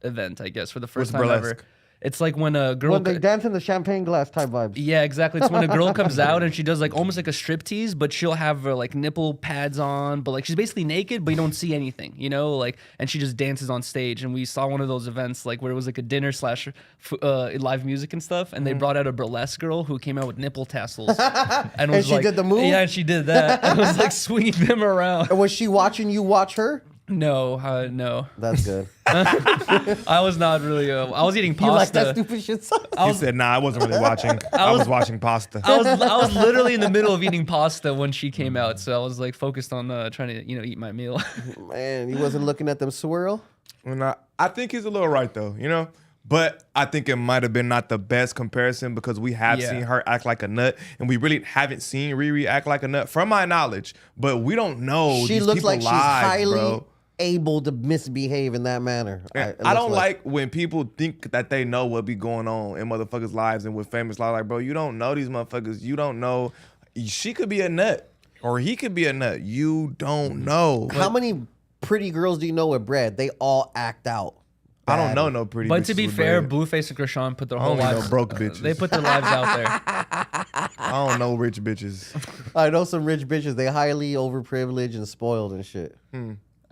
event, I guess, for the first time ever. It's like when a girl When they dance in the champagne glass type vibes. Yeah, exactly. It's when a girl comes out and she does like almost like a striptease, but she'll have her like nipple pads on, but like she's basically naked, but you don't see anything, like, and she just dances on stage. And we saw one of those events like where it was like a dinner / live music and stuff, and they brought out a burlesque girl who came out with nipple tassels, and was she did the move? Yeah, she did that. I was like swinging them around. And was she watching you watch her? No, no. That's good. I was not really. I was eating pasta. You like that stupid shit? He said, "Nah, I wasn't really watching. I was watching pasta." I was literally in the middle of eating pasta when she came out, so I was like focused on trying to eat my meal. Man, you wasn't looking at them swirl. And I think he's a little right though, But I think it might have been not the best comparison because we have seen her act like a nut, and we really haven't seen Riri act like a nut, from my knowledge. But we don't know. She these looks people like she's live, highly bro. able to misbehave in that manner. I don't like when people think that they know what be going on in motherfuckers' lives and with famous lives. Like, bro, you don't know these motherfuckers. You don't know. She could be a nut or he could be a nut. You don't know. How many pretty girls do you know with bread? They all act out. I don't know no pretty. But to be with fair, bread. Blueface and Krishan put their I whole only know lives. broke bitches. They put their lives out there. I don't know rich bitches. I know some rich bitches. They highly overprivileged and spoiled and shit.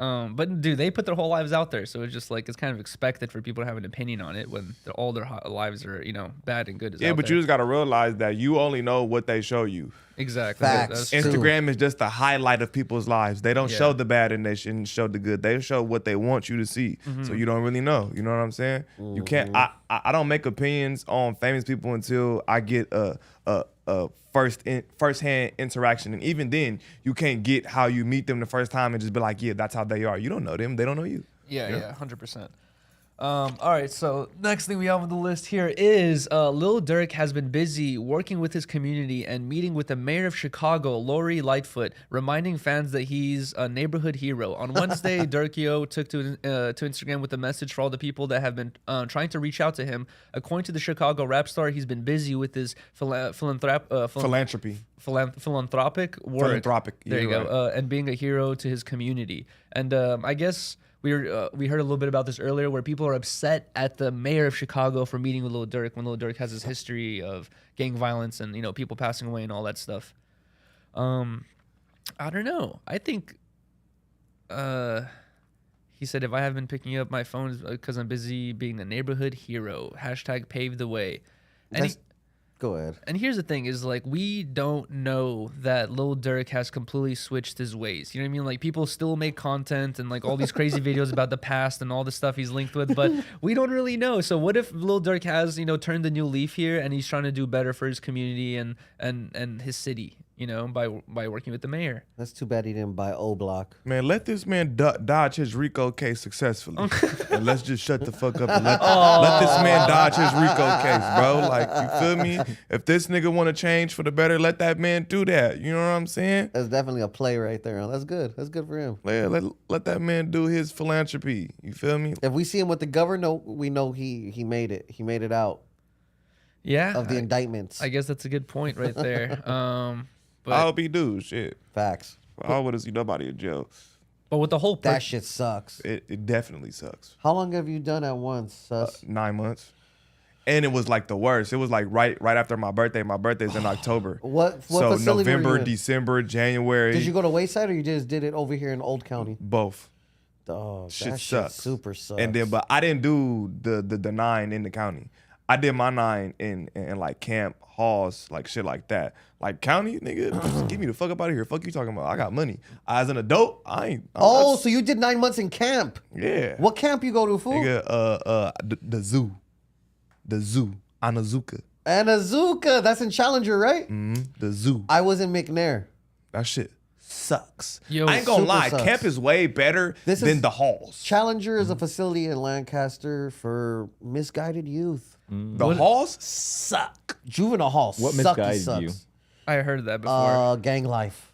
But dude, they put their whole lives out there, so it's just like it's kind of expected for people to have an opinion on it when all their lives are bad and good. Yeah, but you just gotta realize that you only know what they show you. Exactly. Facts. That's true. Instagram is just the highlight of people's lives. They don't show the bad and they shouldn't show the good. They show what they want you to see. So you don't really know. You know what I'm saying? You can't. I don't make opinions on famous people until I get a first-hand interaction, and even then, you can't get how you meet them the first time and just be like, yeah, that's how they are. You don't know them. They don't know you. Yeah, 100%. All right, so next thing we have on the list here is Lil Durk has been busy working with his community and meeting with the mayor of Chicago, Lori Lightfoot, reminding fans that he's a neighborhood hero. On Wednesday, Durkio took to Instagram with a message for all the people that have been trying to reach out to him. According to the Chicago rap star, he's been busy with his philanthropic work. There you go. And being a hero to his community. And I guess we heard a little bit about this earlier, where people are upset at the mayor of Chicago for meeting with Lil Durk when Lil Durk has his history of gang violence and people passing away and all that stuff. I don't know. I think he said, if I have been picking up my phone because I'm busy being a neighborhood hero. # paved the way. And Go ahead. And here's the thing is, like, we don't know that Lil Durk has completely switched his ways. You know what I mean? Like, people still make content and, like, all these crazy videos about the past and all the stuff he's linked with, but we don't really know. So what if Lil Durk has, turned the new leaf here and he's trying to do better for his community and his city, by working with the mayor? That's too bad he didn't buy O Block. Man, let this man dodge his RICO case successfully. And let's just shut the fuck up and let this man dodge his RICO case, bro. Like, you feel me? If this nigga want to change for the better, let that man do that. You know what I'm saying? That's definitely a play right there. That's good. That's good for him. Let that man do his philanthropy. You feel me? If we see him with the governor, we know he made it. He made it out. Yeah. Of the indictments. I guess that's a good point right there. But I hope he do. Shit. Facts. I wouldn't see nobody in jail. But with the whole that shit sucks. It definitely sucks. How long have you done at once, Sus? 9 months. And it was like the worst. It was like right after my birthday. My birthday's in October. What so facility November, were you in? December, January. Did you go to Wayside or you just did it over here in Old County? Both. Oh, Shit that sucks. shit super sucks. And then, but I didn't do the 9 in the county. I did my 9 in like camp, halls, like shit like that. Like county, nigga, just get me the fuck up out of here. Fuck you talking about? I got money. As an adult, I'm so you did 9 months in camp? Yeah. What camp you go to, fool? Nigga, the zoo, Anazuka. Anazuka, that's in Challenger, right? The zoo. I was in McNair. That shit sucks. Yo, I ain't gonna super lie, sucks. camp is way better than the halls. Challenger is a facility in Lancaster for misguided youth. The halls suck. Juvenile hall What sucks. misguided you? I heard that before. Gang life.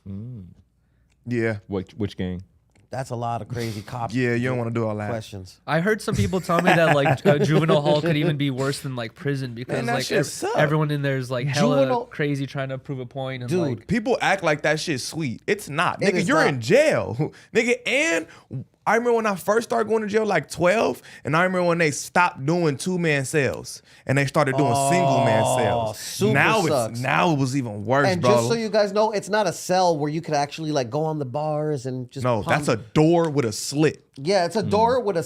Yeah, Which gang? That's a lot of crazy cops. yeah, you don't want to do all that. questions. I heard some people tell me that like juvenile hall could even be worse than like prison because Man, that like shit suck. everyone in there is like hella Juvenile- crazy trying to prove a point. And, Dude, like, People act like that shit's sweet. It's not. It Nigga, is you're not. in jail. Nigga, and I remember when I first started going to jail, like 12, and I remember when they stopped doing 2-man cells and they started doing single-man cells. super Now sucks. now it was even worse, And bro. just so you guys know, it's not a cell where you could actually like go on the bars and just No, pump. that's a door with a slit. Yeah, it's a door with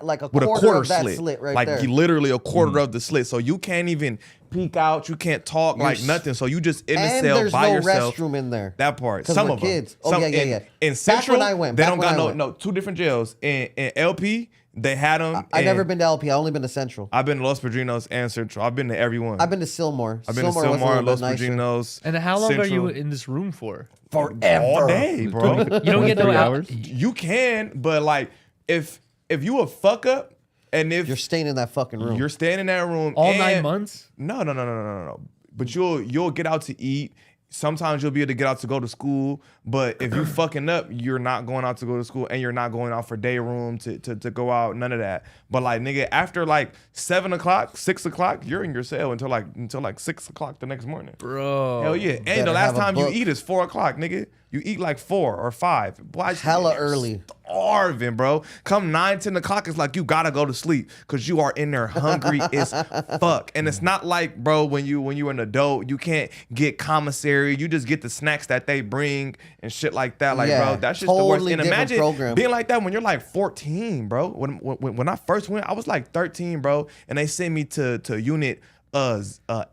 like a With quarter, a quarter of that slit. slit right like there. literally a quarter of the slit. So you can't even peek out, you can't talk, like nothing. So you just in the And cell there's by no yourself. restroom in there. That part. 'Cause Some we're of them. kids. Oh, Some, yeah. In Back Central, when I went. they Back don't when got I went. no 2 different jails. In LP, they had them. I've never been to LP. I only been to Central. I've been to Los Padrinos and Central. I've been to everyone. I've been to Sylmar. I've been to was a Sylmar, little Los bit nicer. Padrinos. and how long are you Central. in this room for? Forever. All day, bro. You don't get no 3 out- hours? You can, but like if you a fuck up and if You're staying in that fucking room. you're staying in that room all and- 9 months. No. But you'll get out to eat. Sometimes you'll be able to get out to go to school. But if you fucking up, you're not going out to go to school and you're not going out for day room to go out. None of that. But like nigga, after like 7 o'clock, 6 o'clock, you're in your cell until like 6 o'clock the next morning. Bro. Hell yeah. And better the last have a time you book. eat is 4 o'clock, nigga. You eat like 4 or 5. Boy, I just Hella be there early. Starving, bro. Come 9, 10 o'clock, it's like you gotta go to sleep because you are in there hungry as fuck. And it's not like, bro, when you're an adult, you can't get commissary. You just get the snacks that they bring and shit like that. Like, Yeah, bro, that's just the worst. totally And different imagine program. being like that when you're like 14, bro. When I first went, I was like 13, bro, and they sent me to unit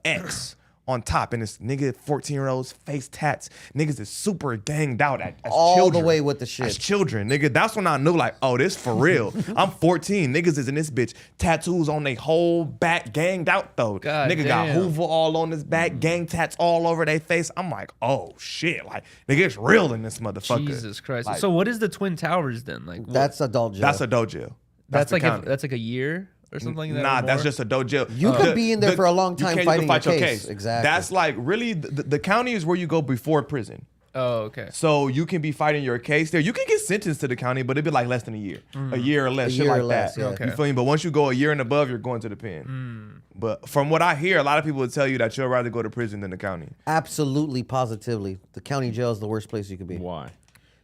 X. On top, and this nigga 14-year-olds face tats. Niggas is super ganged out as All children. the way with the shit. As children, nigga. That's when I knew, like, oh, this for real. I'm 14. Niggas is in this bitch. Tattoos on their whole back, ganged out though. God Nigga got damn. Hoover all on his back, gang tats all over their face. I'm like, oh shit. Like, nigga, it's real in this motherfucker. Jesus Christ. Like, So what is the Twin Towers then? Like what- That's adult jail. that's a dojo. that's the like county. that's like a year or something like that. Nah, or that's more? just a dojo. You could be in there for a long time you fighting fight your your case. Exactly. That's like really the county is where you go before prison. Oh, okay. So you can be fighting your case there. You can get sentenced to the county, but it'd be like less than a year or less, A shit year like or less, that. yeah. Okay. You feel me? But once you go a year and above, you're going to the pen. But from what I hear, a lot of people would tell you that you'll rather go to prison than the county. Absolutely, positively. The county jail is the worst place you could be. Why?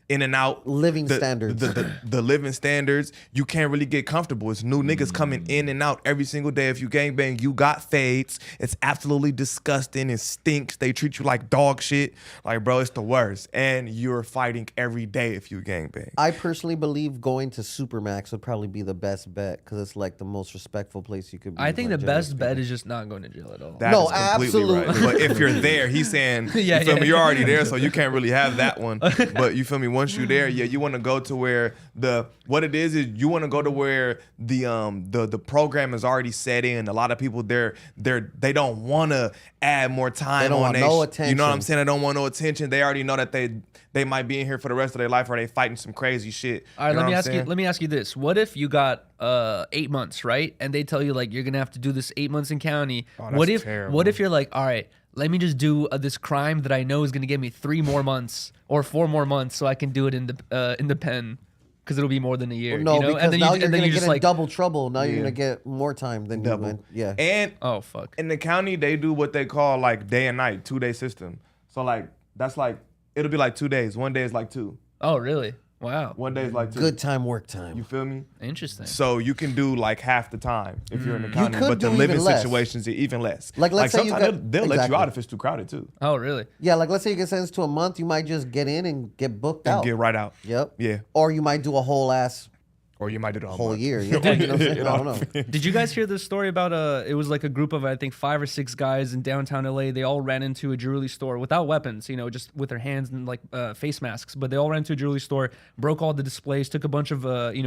In and out. Living standards. The living standards, you can't really get comfortable. It's new niggas coming in and out every single day. If you gangbang, you got fades. It's absolutely disgusting. It stinks. They treat you like dog shit. Like, bro, it's the worst. And you're fighting every day if you gangbang. I personally believe going to Supermax would probably be the best bet because it's like the most respectful place you could be. I think like, the generally best bet speaking. is just not going to jail at all. That No, is completely right. absolutely. But if you're there, he's saying, Yeah, you feel yeah. me? You're already there, so you can't really have that one. But you feel me? Once you're there, yeah, you want to go to where what it is you want to go to where the program is already set in. A lot of people they don't want to add more time. They don't on want no You know what attention. I'm saying? They don't want no attention. They already know that they might be in here for the rest of their life, or they fighting some crazy shit. All right, You know let me what I'm ask you. saying? Let me ask you this: what if you got 8 months, right? And they tell you like you're gonna have to do this 8 months in county. Oh, what that's if? terrible. What if you're like, all right, let me just do this crime that I know is gonna give me 3 more months or 4 more months, so I can do it in the pen, because it'll be more than a year. No, you know? because and then now you, you're and then gonna you get just in like, double trouble. Now you're Yeah. gonna get more time than Double. you went. Yeah. And oh fuck. in the county, they do what they call like day and night, 2-day system. So like that's like it'll be like 2 days. 1 day is like 2. Oh really? Wow. 1 day is like 2. Good time, work time. You feel me? Interesting. So you can do like half the time if you're in the county, could but the do living even less. situations are even less. Like, let's say you sometimes got- they'll let you exactly. out if it's too crowded too, Oh really? Yeah, like let's say you get sentenced to a month, you might just get in and get booked and out. get right out. Yep. Yeah. Or you might do a whole ass Or you might do the whole month. year. You know what I'm saying? I don't know. Did you guys hear this story about it was like a group of I think 5 or 6 guys in downtown LA. They all ran into a jewelry store without weapons, you know, just with their hands and like face masks. But they all ran into a jewelry store, broke all the displays, took a bunch of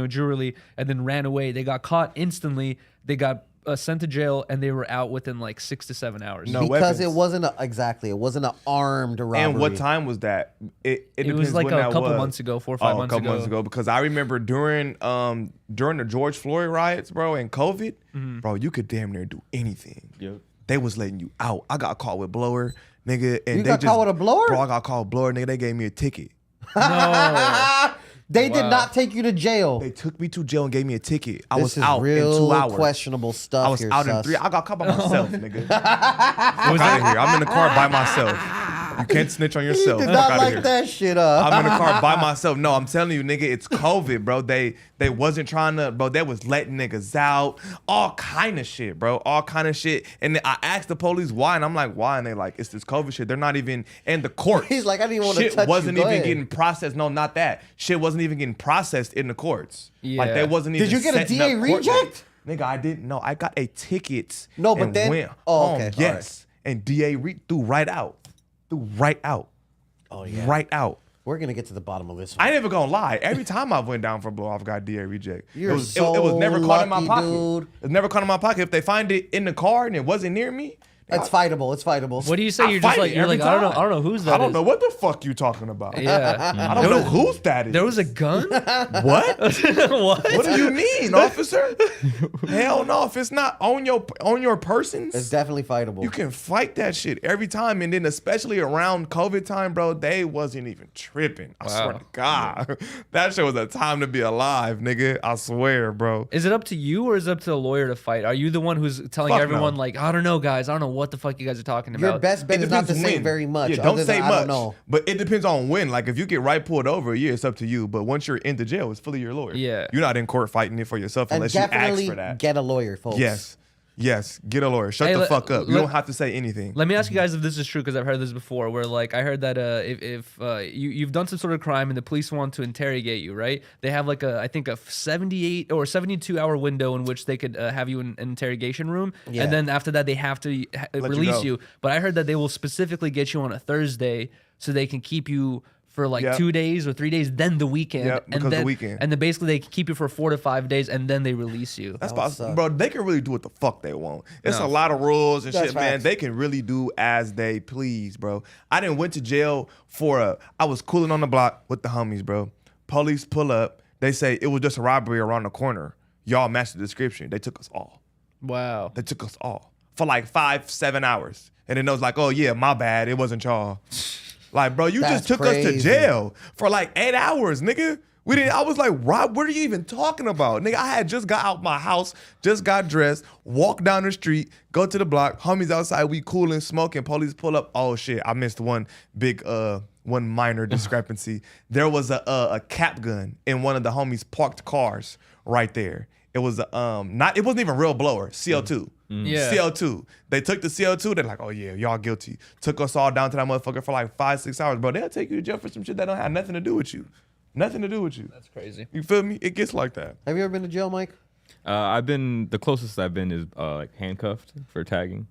jewelry, and then ran away. They got caught instantly. They got sent to jail and they were out within like 6 to 7 hours. because weapons. it wasn't it wasn't an armed robbery. And what time was that? It It depends was like when a that couple was. months ago, 4 or 5 a months couple ago. months ago, because I remember during the George Floyd riots, bro, and COVID, bro, you could damn near do anything. Yep. They was letting you out. I got caught with blower, nigga, and You they got just caught with a blower? Bro, I got caught with blower, nigga. They gave me a ticket. No. They did Wow. not take you to jail. They took me to jail and gave me a ticket. I This was is out in real 2 hours. questionable stuff. I was here, out in sus. 3. I got caught by myself, nigga. Fuck out of here. I'm in the car by myself. You can't snitch on He yourself. did Fuck not outta like here. that shit up. I'm in the car by myself. No, I'm telling you, nigga, it's COVID, bro. They wasn't trying to, bro. They was letting niggas out, all kind of shit, bro, all kind of shit. And then I asked the police why, and I'm like, why? And they like, it's this COVID shit. They're not even in the court. He's like, I didn't want to Shit touch you. wasn't Go even ahead. getting processed. No, not that. Shit wasn't even getting processed in the courts. Like Yeah. they wasn't even. Did you get a setting DA up court reject? dates. Nigga, I didn't. No, I got a ticket. No, but and then- went oh, okay, home. all Yes, and DA threw right out. Oh yeah. Right out. We're gonna get to the bottom of this I one. ain't even gonna lie. Every time I went down for blow, I've got DA reject. You're it was so never caught in my lucky, pocket. dude. It was never caught in my pocket. If they find it in the car and it wasn't near me, It's fightable. It's fightable. What do you say? I You're just fight like it you're every like I time. don't know whose that I don't is. know what the fuck you talking about. Yeah. I don't know whose that is. There was a gun? what? What? What do you mean, officer? Hell no. If it's not on your persons, It's definitely fightable. you can fight that shit every time. And then especially around COVID time, bro, they wasn't even tripping. I swear to God. That shit was a time to be alive, nigga. I swear, bro. Is it up to you or is it up to the lawyer to fight? Are you the one who's telling Fuck everyone no. like, I don't know, guys, I don't know what the fuck you guys are talking about? Your best bet It is not to depends say when. very much. Yeah, don't other say than, much. I don't know. But it depends on when. Like if you get right pulled over, yeah, it's up to you. But once you're into jail, it's fully your lawyer. Yeah. You're not in court fighting it for yourself And unless you ask definitely for that. get a lawyer, folks. Yes, get a lawyer. Shut Hey, the let- fuck up. You let- don't have to say anything. Let me ask you guys if this is true because I've heard this before. Where like I heard that if you've done some sort of crime and the police want to interrogate you, right? They have like I think a 78 or 72 hour window in which they could have you in an interrogation room, Yeah. and then after that they have to release go. you. But I heard that they will specifically get you on a Thursday so they can keep you for like Yep. 2 days or 3 days, then the weekend, Yep, and because then the weekend. and then basically they keep you for 4 to 5 days, and then they release you. That's That would possible, suck. bro. They can really do what the fuck they want. It's No. a lot of rules and That's shit, man. facts. They can really do as they please, bro. I didn't went to jail I was cooling on the block with the homies, bro. Police pull up. They say it was just a robbery around the corner. Y'all matched the description. They took us all. Wow. They took us all for like 5-7 hours. And then it was like, oh yeah, my bad. It wasn't y'all. Like, bro, you That's just took us to crazy. jail for like 8 hours, nigga. We didn't. I was like, Rob, what are you even talking about? Nigga, I had just got out my house, just got dressed, walk down the street, go to the block, homies outside, we coolin', smoking, police pull up. Oh shit, I missed one minor discrepancy. There was a cap gun in one of the homies' parked cars right there. It was it wasn't even real blower, CO2. Yeah. CO2. They took the CO2, they're like, oh yeah, y'all guilty. Took us all down to that motherfucker for like 5-6 hours. Bro, they'll take you to jail for some shit that don't have nothing to do with you. Nothing to do with you. That's crazy. You feel me? It gets like that. Have you ever been to jail, Mike? The closest I've been is like handcuffed for tagging.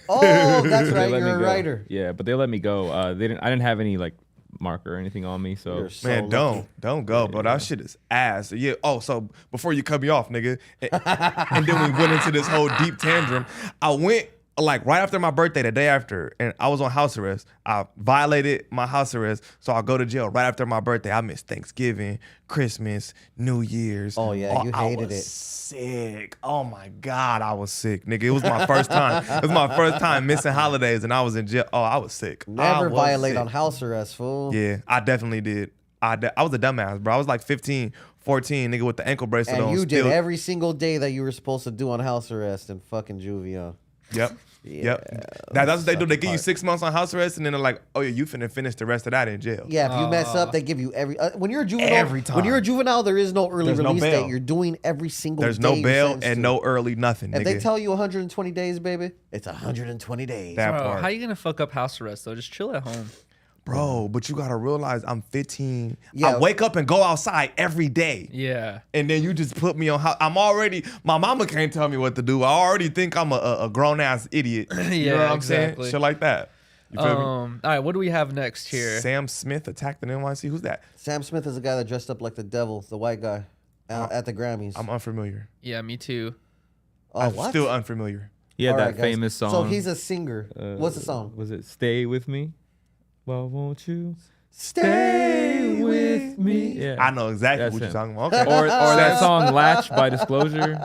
Oh, that's They right. let me You're a go. writer. Yeah, but they let me go. I didn't have any like marker or anything on me, so You're so Man, lucky. don't go, bro. That shit is ass. Yeah. Oh, so before you cut me off, nigga, and then we went into this whole deep tantrum. I went like right after my birthday, the day after, and I was on house arrest. I violated my house arrest, so I go to jail right after my birthday. I missed Thanksgiving, Christmas, New Year's. Oh, yeah, you I hated was it. Sick. Oh my God, I was sick, nigga. It was my first time. It was my first time missing holidays, and I was in jail. Oh, I was sick. I Never was violate sick. on house arrest, fool. Yeah, I definitely did. I was a dumbass, bro. I was like 15, 14, nigga, with the ankle bracelet on. And you did still- every single day that you were supposed to do on house arrest in fucking juvia. Yep. Yeah, Yep. That's what they do. suck They give you part. 6 months on house arrest, and then they're like, "Oh yeah, you finna finish the rest of that in jail." Yeah, if you mess up, they give you when you're a juvenile. Every time. When you're a juvenile, there is no early There's no release bail. date. You're doing every single. There's day no you're bail sentenced and to. no early nothing. If Nigga. they tell you 120 days, baby, it's 120 days. That Bro, part. how you gonna fuck up house arrest though? Just chill at home. Bro, but you gotta realize I'm 15. Yeah. I wake up and go outside every day. Yeah. And then you just put me on house. My mama can't tell me what to do. I already think I'm a grown ass idiot. You Yeah, know what I'm exactly. saying? Shit like that. You feel me? All right, what do we have next here? Sam Smith attacked an NYC. Who's that? Sam Smith is the guy that dressed up like the devil, the white guy, at the Grammys. I'm unfamiliar. Yeah, me too. Oh, what? Still unfamiliar. He had All that right, guys. famous song. So he's a singer. What's the song? Was it "Stay with Me"? Well, won't you Stay with me. Yeah, I know exactly That's what you're him. talking about. Okay. or that song "Latch" by Disclosure.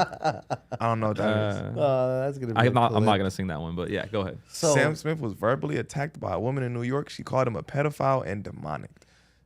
I don't know what that is. That's gonna be. I'm not gonna sing that one, but yeah, go ahead. So Sam Smith was verbally attacked by a woman in New York. She called him a pedophile and demonic.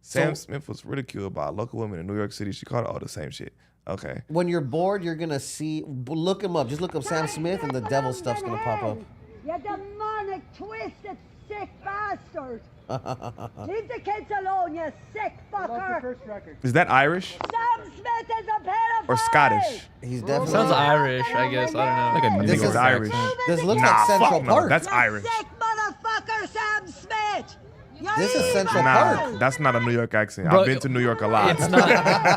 Sam Smith was ridiculed by a local woman in New York City. She called it all the same shit. Okay. when you're bored, you're gonna see. Look him up. Just look up Sam Smith, and the devil stuff's gonna pop up. You demonic, twisted, sick bastard. Leave the kids alone, you sick fucker. Is that Irish Sam Smith is a pedophile. or Scottish? He's definitely. Sounds Irish, I guess. I don't know. Like a New This York is Irish. accent. This looks Nah, like Central fuck no. Park. That's You Irish. sick motherfucker, Sam Smith. You're This is evil. Central Nah, Park. that's not a New York accent. Bro, I've been to New York a lot. It's not.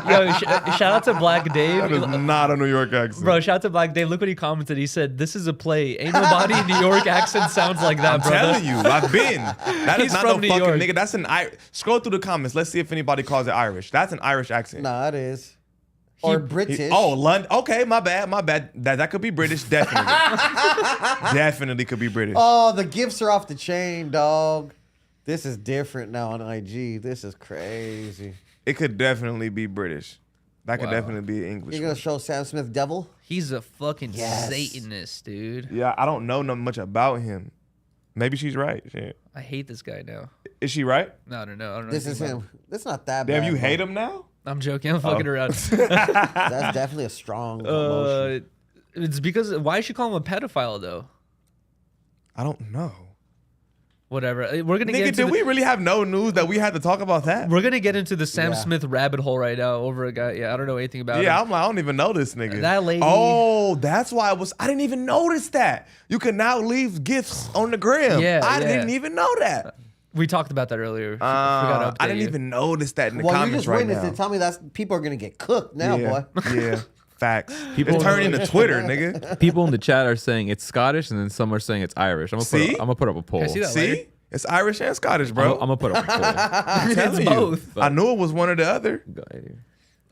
Yo, shout out to Black Dave. That is not a New York accent. Bro, shout out to Black Dave. Look what he commented. He said, "This is a play. Ain't nobody in New York accent sounds like that, I'm brother." telling you, I've been. That He's is not from no New fucking York. nigga. That's an Scroll through the comments. Let's see if anybody calls it Irish. That's an Irish accent. Nah, it is. Or British. Oh, London. Okay, my bad. That could be British. Definitely. Definitely could be British. Oh, the gifts are off the chain, dog. This is different now on IG. This is crazy. It could definitely be British. That could Wow. definitely be English. You're gonna show Sam Smith devil? He's a fucking Yes. Satanist, dude. Yeah, I don't know much about him. Maybe she's right. Shit. I hate this guy now. Is she right? No, I don't know. I don't know This is anything about him. It's not that Damn, bad. you bro. hate him now? I'm joking. I'm fucking around. That's definitely a strong emotion. It's because why is she calling him a pedophile though? I don't know. Whatever. We're gonna get Nigga, into did we really have no news that we had to talk about that? we're gonna get into the Sam Yeah. Smith rabbit hole right now over a guy. Yeah, I don't know anything about Yeah, him. I'm like, I don't even know this nigga. That lady- Oh, that's why I didn't even notice that. You can now leave gifts on the gram. Yeah, I yeah. didn't even know that. We talked about that earlier. Forgot to update I didn't you. even notice that in the Well, you comments just right witnessed now. it. Tell me that's people are gonna get cooked now, yeah, boy. yeah, facts. People- It's turning into Twitter, nigga. People in the chat are saying it's Scottish, and then some are saying it's Irish. I'm gonna put up a poll. I see that See? later. It's Irish and Scottish, I'm bro. gonna put up a poll. I'm telling It's you. both. I knew it was one or the other. Go ahead here.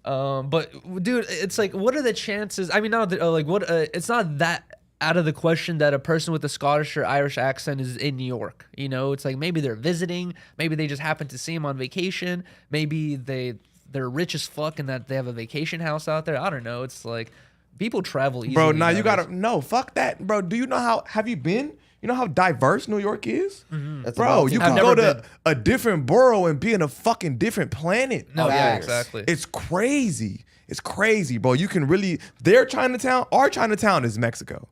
But dude, it's like, what are the chances? I mean, not that, like what? It's not that out of the question that a person with a Scottish or Irish accent is in New York. You know, it's like maybe they're visiting, maybe they just happen to see him on vacation, maybe they're rich as fuck and that they have a vacation house out there. I don't know. It's like people travel easily. Bro, now you nowadays. gotta no, fuck that, bro. Do you know how? Have you been? You know how diverse New York is, That's bro. about- You I've can never go to been. a different borough and be in a fucking different planet. No, yeah, Facts. exactly. It's crazy. It's crazy, bro. You can really their Chinatown. Our Chinatown is Mexico,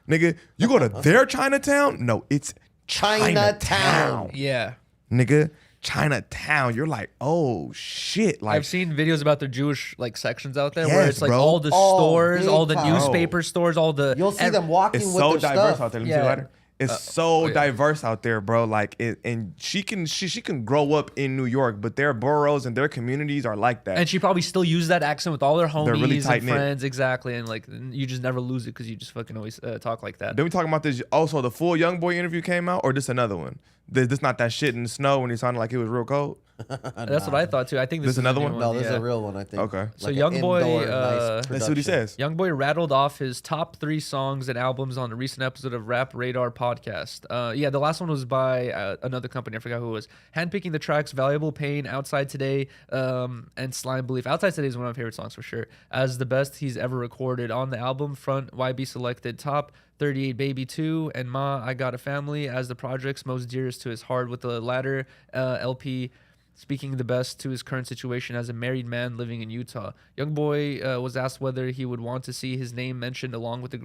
nigga. You go to their Chinatown. No, it's Chinatown. Yeah. nigga. Chinatown. You're like, oh shit. Like I've seen videos about the Jewish like sections out there where Yes, it's like bro. all the Oh, stores, big all the time. newspaper stores, all the You'll see them walking it's with so their diverse stuff. out there. Let me see Yeah. later. It's so yeah. diverse out there, bro. Like, and she can grow up in New York, but their boroughs and their communities are like that. And she probably still used that accent with all their homies really and tight-knit. friends, exactly. And like, you just never lose it because you just fucking always talk like that. Then we talking about this. Also, the full YoungBoy interview came out, or this another one? This not that shit in the snow when he sounded like it was real cold. That's what I thought too. I think this This is another a new one? No, this is yeah. a real one, I think. Okay. So Like an YoungBoy, indoor, let's nice Let's see what he production. says. YoungBoy rattled off his top 3 songs and albums on a recent episode of Rap Radar podcast. Yeah, the last one was by another company. I forgot who it was. Handpicking the tracks Valuable Pain, Outside Today, and Slime Belief. Outside Today is one of my favorite songs for sure. As the best he's ever recorded. On the album front, YB selected Top 38 Baby 2 and Ma, I Got a Family as the project's most dearest to his heart, with the latter LP speaking the best to his current situation as a married man living in Utah. YoungBoy was asked whether he would want to see his name mentioned along with the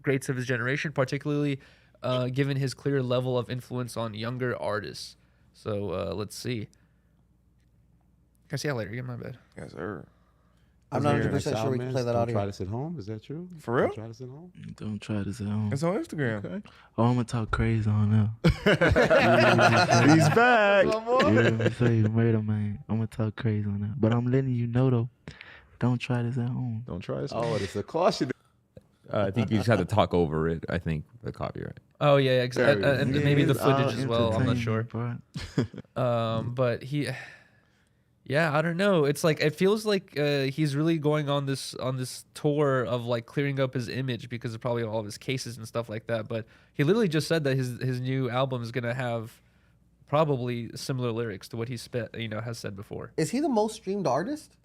greats of his generation, particularly given his clear level of influence on younger artists. So let's see. Can I see that later? Get my bed. Yes, sir. I'm not 100% sure we can play that Don't audio. try this at home. Is that true? For real? Don't try this at home. Don't try this at home. It's on Instagram. Oh, I'm gonna talk crazy on them. He's back. Yeah, I say murder, man. I'm gonna talk crazy on them. But I'm letting you know though, don't try this at home. Don't try this. Oh, it's a caution. I think you just have to talk over it. I think the copyright. Oh yeah, exactly. And maybe the It's all footage as well. I'm not sure. entertainment, bro. But he, Yeah, I don't know. It's like it feels like he's really going on this tour of like clearing up his image because of probably all of his cases and stuff like that. But he literally just said that his new album is gonna have probably similar lyrics to what he has said before. Is he the most streamed artist?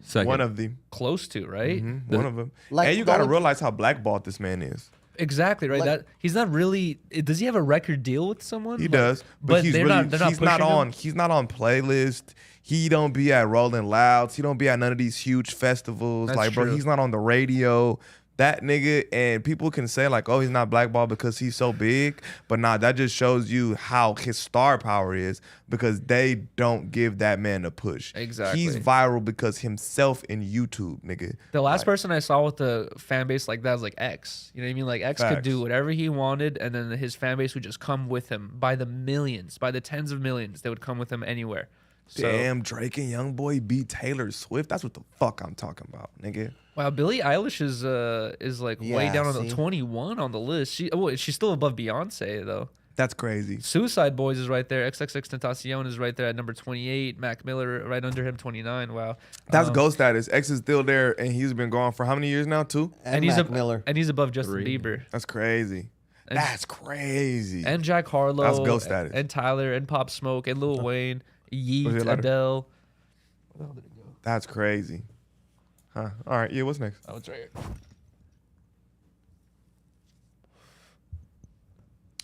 Second. One of the Close to, right? one of them. Like, And you got to realize how blackballed this man is. Exactly, right. Like- That he's not really. Does he have a record deal with someone? He Like, does, but he's they're really not. They're not he's not pushing him? on. He's not on playlist. He don't be at Rolling Louds. He don't be at none of these huge festivals. That's like, bro, true. he's not on the radio. That nigga, and people can say like, oh, he's not blackballed because he's so big, but nah, that just shows you how his star power is because they don't give that man a push. Exactly. He's viral because himself in YouTube, nigga. The last person I saw with the fan base like that was like X. You know what I mean? Like X could Facts. do whatever he wanted, and then his fan base would just come with him by the millions, by the tens of millions. They would come with him anywhere. So, Damn, Drake and YoungBoy beat Taylor Swift. That's what the fuck I'm talking about, nigga. wow, Billie Eilish is like way Yeah, down on see? the 21 on the list. She's still above Beyonce though. That's crazy. Suicide Boys is right there. XXXTentacion is right there at number 28. Mac Miller right under him, 29. Wow. That's ghost status. X is still there, and he's been gone for how many years now? 2? And he's Mac Miller. and he's above Justin 3. Bieber That's crazy. And- That's crazy. and Jack Harlow. That's ghost status. And Tyler and Pop Smoke and Lil Wayne, Was Yeet, it later? Adele. That's crazy. Huh. All right. Yeah, what's next? Oh, it's right here.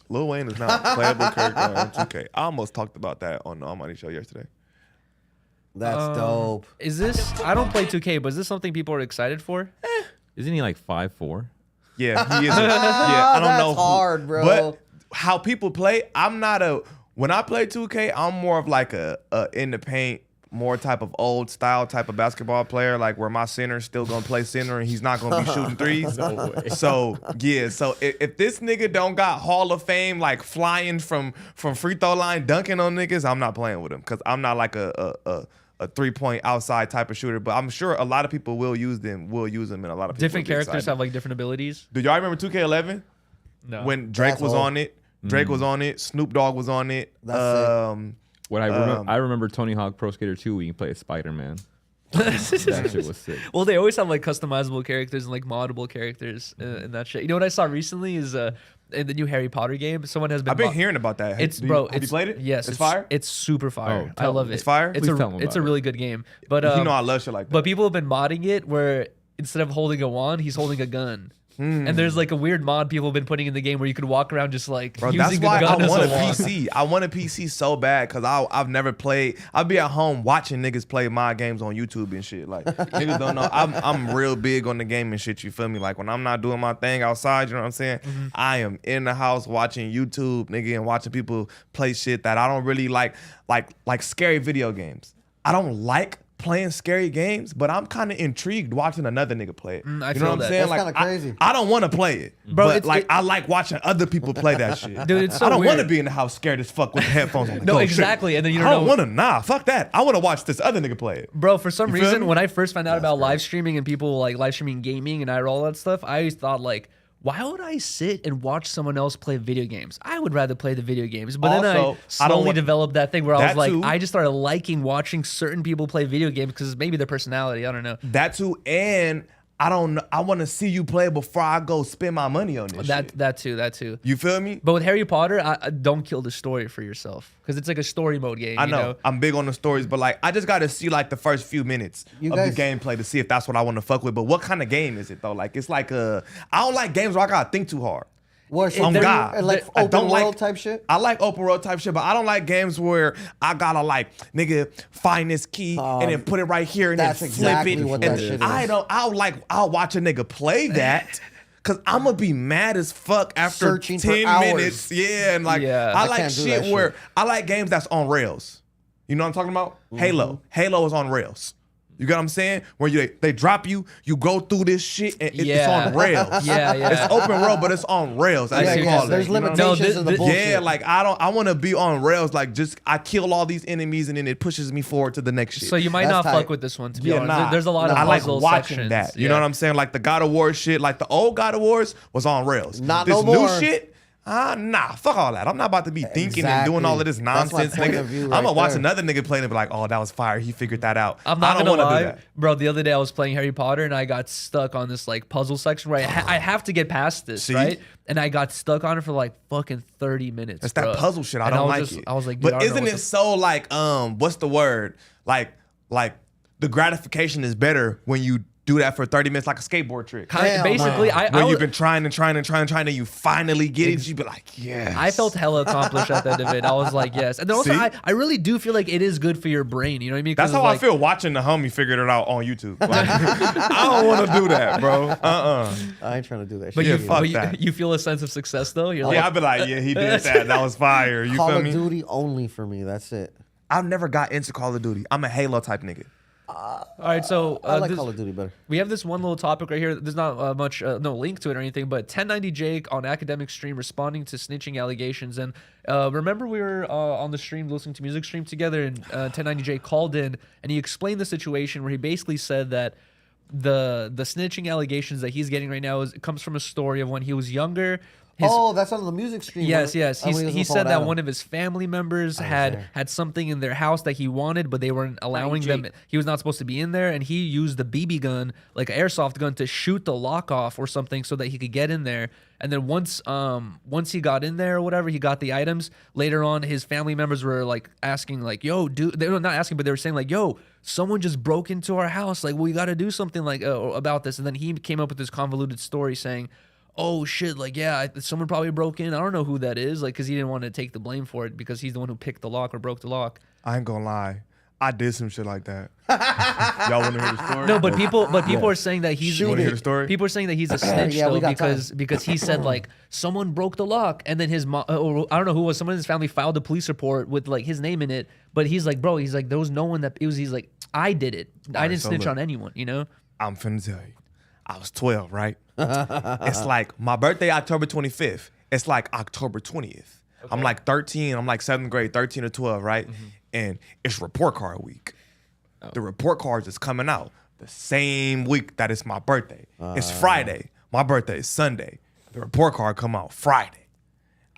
Lil Wayne is not a playable character on 2K. I almost talked about that on the Almighty Show yesterday. That's dope. Is this? I don't play 2K, but is this something people are excited for? Isn't he like 5'4"? Yeah, he is. Yeah, I don't know. That's hard, bro. But how people play, when I play 2K, I'm more of like a in the paint, more type of old style type of basketball player, like where my center's still gonna play center and he's not gonna be shooting threes. So yeah, so if this nigga don't got Hall of Fame like flying from free throw line dunking on niggas, I'm not playing with him because I'm not like a 3-point outside type of shooter. But I'm sure a lot of people will use them, and a lot of people Different will be characters excited. have like different abilities. Do y'all remember 2K11 No. when Drake That's was old. on it? Drake was on it. Snoop Dogg was on it. That's What I remember Tony Hawk Pro Skater 2 where you can play as Spider-Man. That shit was sick. Well, they always have like customizable characters and like moddable characters and that shit. You know what I saw recently is in the new Harry Potter game, someone has been. I've been hearing about that. It's Have it's you played it? Yes, it's fire. It's super fire. Oh, I tell love me. it. It's fire? It's Please tell me it's about a it. really good game. But You know I love shit like that. but people have been modding it where instead of holding a wand, he's holding a gun. And there's like a weird mod people have been putting in the game where you could walk around just like Bro, using that's why a gun I as want a a wand. PC. I want a PC so bad because I've never played. I'll be at home watching niggas play my games on YouTube and shit. Like niggas don't know. I'm real big on the game and shit. You feel me? Like when I'm not doing my thing outside, you know what I'm saying? I am in the house watching YouTube, nigga, and watching people play shit that I don't really like scary video games. I don't like playing scary games, but I'm kind of intrigued watching another nigga play it. I You know feel what I'm that. saying? That's Like kinda crazy. I don't want to play it, Bro, but it's- like it- I like watching other people play that shit. Dude, it's so I don't want to weird. be in the house scared as fuck with the headphones on. No, Oh, shit. exactly, and then you don't I don't know- want to. Nah, fuck that. I want to watch this other nigga play it. Bro, for some You feel reason, me? when I first found out about live streaming and people like live streaming gaming and all that stuff, I always thought like, why would I sit and watch someone else play video games? I would rather play the video games. But then Also, I I don't slowly want- developed that thing where I was That like, too. I just started liking watching certain people play video games because maybe their personality. I don't know. That too, and I don't know. I want to see you play before I go spend my money on this shit. That too. You feel me? But with Harry Potter, I don't kill the story for yourself because it's like a story mode game. I you know. I'm big on the stories, but like I just got to see like the first few minutes You of guys- the gameplay to see if that's what I want to fuck with. But what kind of game is it though? Like it's like I don't like games where I gotta think too hard. What, so On they're- God. like I open don't world like- type shit? I like open world type shit, but I don't like games where I gotta like nigga find this key and then put it right here and then that's flip exactly it. what and that shit I is. don't. I'll watch a nigga play that. Cause I'm gonna be mad as fuck after Searching for 10 hours. minutes. Yeah, and like Yeah. I I like can't do shit that where shit. I like games that's on rails. You know what I'm talking about? Mm-hmm. Halo is on rails. You get what I'm saying? Where they drop you, you go through this shit, and it's Yeah. on rails. Yeah. It's open world, but it's on rails. I Yeah, should yeah, call it. there's You know what I'm No, limitations thi- in the thi- bullshit. yeah, like I want to be on rails. Like just I kill all these enemies and then it pushes me forward to the next shit. So you might That's not tight. fuck with this one, to be yeah, honest. nah, There's a lot of I like puzzle watching sections. that. You know what I'm saying? Like the God of War shit, like the old God of Wars was on rails. Not this no new more. shit, Nah, fuck all that. I'm not about to be thinking and doing all of this That's my nonsense, point nigga. of view I'm right gonna watch there. another nigga play and be like, oh, that was fire. He figured that out. I'm not I don't gonna wanna lie, do that. bro. The other day I was playing Harry Potter and I got stuck on this like puzzle section where I have to get past this, See? right? And I got stuck on it for like fucking 30 minutes. It's that bro. puzzle shit. I And don't was like just- it. I was like, dude, but I don't know isn't what it the so like what's the word? Like the gratification is better when you do that for 30 minutes like a skateboard trick. Hell basically, no. I Where was- you've been trying and you finally get it, you be like, yes. I felt hella accomplished at the end of it. I was like, yes. And then also, See? I really do feel like it is good for your brain. You know what I mean? That's 'Cause how it's I feel watching the homie figured it out on YouTube. Like, I don't want to do that, bro. I ain't trying to do that But shit. Yeah, fuck you, that. you feel a sense of success though. You're Yeah, like, I'd be like, yeah, he did that. That was fire. You Call feel of me? Duty only for me. That's it. I've never got into Call of Duty. I'm a Halo type nigga. all right. So I like this- Call of Duty better. we have this one little topic right here. There's not much, no link to it or anything, but 1090 Jake on academic stream responding to snitching allegations. And remember we were on the stream listening to music stream together, and 1090 Jake called in and he explained the situation where he basically said that the snitching allegations that he's getting right now comes from a story of when he was younger. That's on the music stream. Yes, when- yes. when was on He the phone said with that Adam. one of his family members there. had something in their house that he wanted, but they weren't allowing them. He was not supposed to be in there, and he used the BB gun, like an airsoft gun, to shoot the lock off or something so that he could get in there. And then once he got in there or whatever, he got the items. Later on, his family members were like asking, like, "Yo, dude," they were not asking, but they were saying like, "Yo, someone just broke into our house. Like, we got to do something like about this." And then he came up with this convoluted story saying, oh shit, like, yeah, someone probably broke in. I don't know who that is, like, because he didn't want to take the blame for it because he's the one who picked the lock or broke the lock. I ain't gonna lie. I did some shit like that. Y'all want to hear the story? No, but people are saying that he's. You want to hear the story? People are saying that he's a snitch Yeah, we though got because he said like someone broke the lock and then his mom, or I don't know who it was, someone in his family filed a police report with like his name in it. But he's like, bro, he's like, there was no one that it was. He's like, I did it. I didn't so snitch look. on anyone. You know. I'm finna tell you. I was 12, right? It's like my birthday, October 25th. It's like October 20th. I'm like 13. I'm like 7th grade, 13 or 12, right? And it's report card week. The report cards is coming out the same week that it's my birthday. It's Friday. My birthday is Sunday. The report card come out Friday.